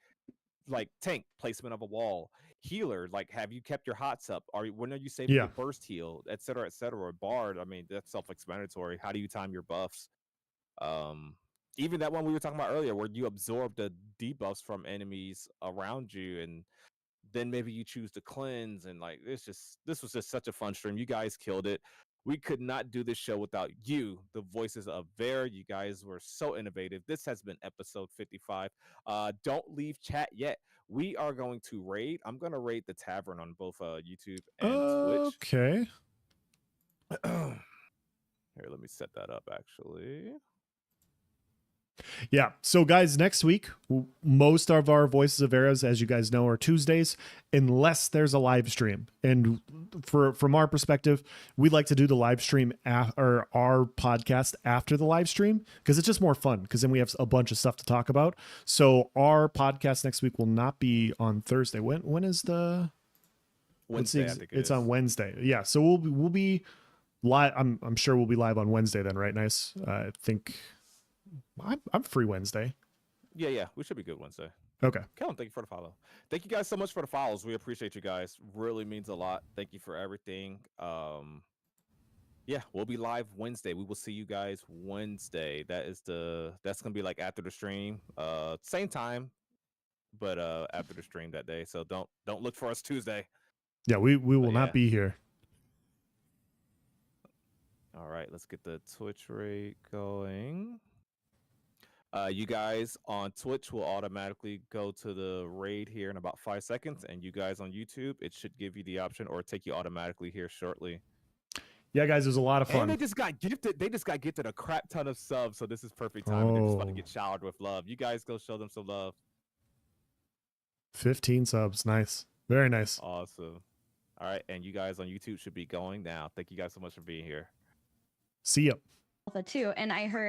tank placement of a wall, healer, like have you kept your hots up, when are you saving your burst heal, etc., etc. Bard, I mean that's self-explanatory. How do you time your buffs? Even that one we were talking about earlier where you absorb the debuffs from enemies around you and then maybe you choose to cleanse, and like this was just such a fun stream. You guys killed it. We could not do this show without you, the Voices of Verra. You guys were so innovative. This has been episode 55. Don't leave chat yet. We are going to raid. I'm going to raid the tavern on both YouTube and Twitch. Okay. Here, let me set that up actually. Yeah. So guys, next week, most of our Voices of Verras, as you guys know, are Tuesdays, unless there's a live stream. And from our perspective, we like to do the live stream or our podcast after the live stream because it's just more fun because then we have a bunch of stuff to talk about. So our podcast next week will not be on Thursday. When is the Wednesday? I think it's on Wednesday. Yeah. So we'll be live. I'm sure we'll be live on Wednesday then, right? Nice. I think. I'm free Wednesday. Yeah, we should be good Wednesday. Okay. Kellen, thank you for the follow. Thank you guys so much for the follows. We appreciate you guys. Really means a lot. Thank you for everything. Yeah, we'll be live Wednesday. We will see you guys Wednesday. That's gonna be like after the stream. Same time, but after the stream that day. So don't look for us Tuesday. Yeah, we will not be here. All right, let's get the Twitch rate going. You guys on Twitch will automatically go to the raid here in about 5 seconds, and you guys on YouTube, it should give you the option or take you automatically here shortly. Yeah, guys, it was a lot of fun. And they just got gifted. They just got gifted a crap ton of subs, so this is perfect time. They're just about to get showered with love. You guys go show them some love. 15 subs, nice, very nice. Awesome. All right, and you guys on YouTube should be going now. Thank you guys so much for being here. See ya. Too, and I heard